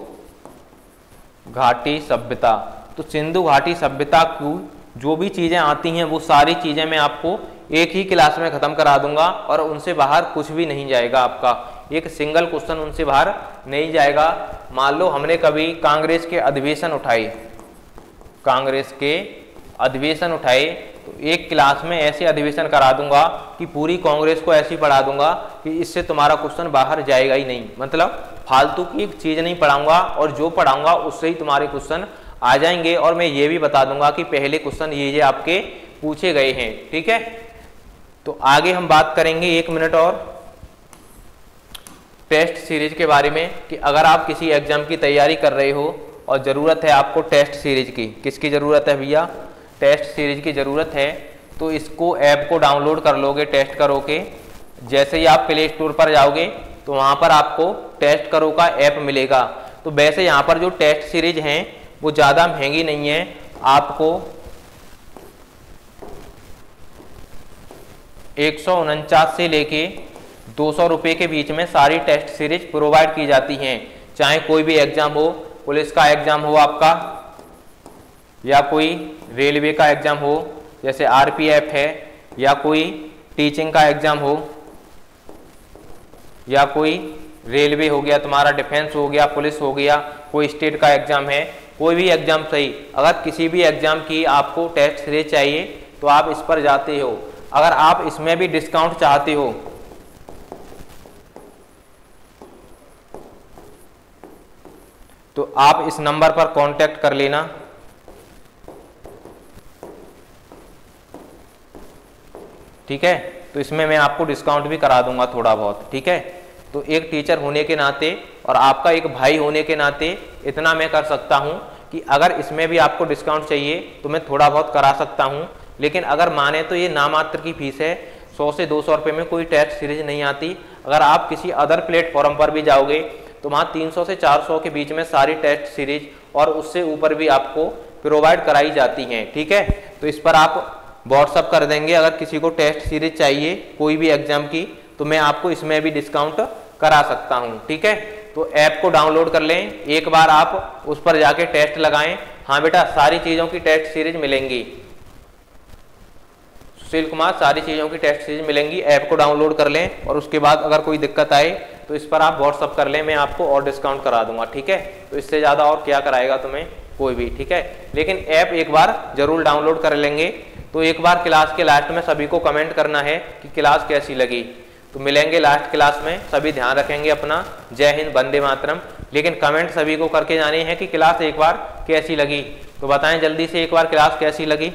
घाटी सभ्यता। तो सिंधु घाटी सभ्यता को जो भी चीज़ें आती हैं वो सारी चीज़ें मैं आपको एक ही क्लास में ख़त्म करा दूंगा, और उनसे बाहर कुछ भी नहीं जाएगा। आपका एक सिंगल क्वेश्चन उनसे बाहर नहीं जाएगा। मान लो हमने कभी कांग्रेस के अधिवेशन उठाए, कांग्रेस के अधिवेशन उठाए, तो एक क्लास में ऐसे अधिवेशन करा दूंगा कि पूरी कांग्रेस को ऐसी पढ़ा दूंगा कि इससे तुम्हारा क्वेश्चन बाहर जाएगा ही नहीं। मतलब फालतू की एक चीज़ नहीं पढ़ाऊंगा, और जो पढ़ाऊंगा उससे ही तुम्हारे क्वेश्चन आ जाएंगे। और मैं ये भी बता दूंगा कि पहले क्वेश्चन ये आपके पूछे गए हैं। ठीक है। तो आगे हम बात करेंगे 1 मिनट और टेस्ट सीरीज के बारे में, कि अगर आप किसी एग्जाम की तैयारी कर रहे हो और ज़रूरत है आपको टेस्ट सीरीज की। किसकी ज़रूरत है भैया, टेस्ट सीरीज की ज़रूरत है। तो इसको ऐप को डाउनलोड कर लोगे टेस्ट करो के। जैसे ही आप प्ले स्टोर पर जाओगे, तो वहाँ पर आपको टेस्ट करो का ऐप मिलेगा। तो वैसे यहाँ पर जो टेस्ट सीरीज हैं वो ज़्यादा महंगी नहीं है, आपको 149 से लेके 200 रुपये के बीच में सारी टेस्ट सीरीज प्रोवाइड की जाती हैं। चाहे कोई भी एग्जाम हो, पुलिस का एग्जाम हो आपका, या कोई रेलवे का एग्जाम हो जैसे आरपीएफ है, या कोई टीचिंग का एग्जाम हो, या कोई रेलवे हो गया तुम्हारा, डिफेंस हो गया, पुलिस हो गया, कोई स्टेट का एग्जाम है, कोई भी एग्जाम सही, अगर किसी भी एग्जाम की आपको टेस्ट सीरीज चाहिए तो आप इस पर जाते हो। अगर आप इसमें भी डिस्काउंट चाहते हो तो आप इस नंबर पर कांटेक्ट कर लेना। ठीक है, तो इसमें मैं आपको डिस्काउंट भी करा दूंगा थोड़ा बहुत। ठीक है, तो एक टीचर होने के नाते और आपका एक भाई होने के नाते इतना मैं कर सकता हूं कि अगर इसमें भी आपको डिस्काउंट चाहिए तो मैं थोड़ा बहुत करा सकता हूं, लेकिन अगर माने तो ये नामात्र की फीस है। 100 से 200 रुपये में कोई टेस्ट सीरीज नहीं आती। अगर आप किसी अदर प्लेटफॉर्म पर भी जाओगे तो वहाँ 300 से 400 के बीच में सारी टेस्ट सीरीज और उससे ऊपर भी आपको प्रोवाइड कराई जाती हैं। ठीक है, तो इस पर आप व्हाट्सअप कर देंगे अगर किसी को टेस्ट सीरीज चाहिए कोई भी एग्जाम की, तो मैं आपको इसमें भी डिस्काउंट करा सकता हूं। ठीक है, तो ऐप को डाउनलोड कर लें, एक बार आप उस पर जाके टेस्ट लगाएं। हाँ बेटा, सारी चीज़ों की टेस्ट सीरीज मिलेंगी। सुशील कुमार, सारी चीज़ों की टेस्ट सीरीज मिलेंगी। ऐप को डाउनलोड कर लें और उसके बाद अगर कोई दिक्कत आए तो इस पर आप व्हाट्सअप कर लें, मैं आपको और डिस्काउंट करा दूंगा। ठीक है, तो इससे ज़्यादा और क्या कराएगा तुम्हें कोई भी। ठीक है, लेकिन ऐप एक बार जरूर डाउनलोड कर लेंगे। तो एक बार क्लास के लास्ट में सभी को कमेंट करना है कि क्लास कैसी लगी। तो मिलेंगे लास्ट क्लास में, सभी ध्यान रखेंगे अपना। जय हिंद, वंदे मातरम। लेकिन कमेंट सभी को करके जाने हैं कि क्लास एक बार कैसी लगी। तो बताएं जल्दी से एक बार क्लास कैसी लगी।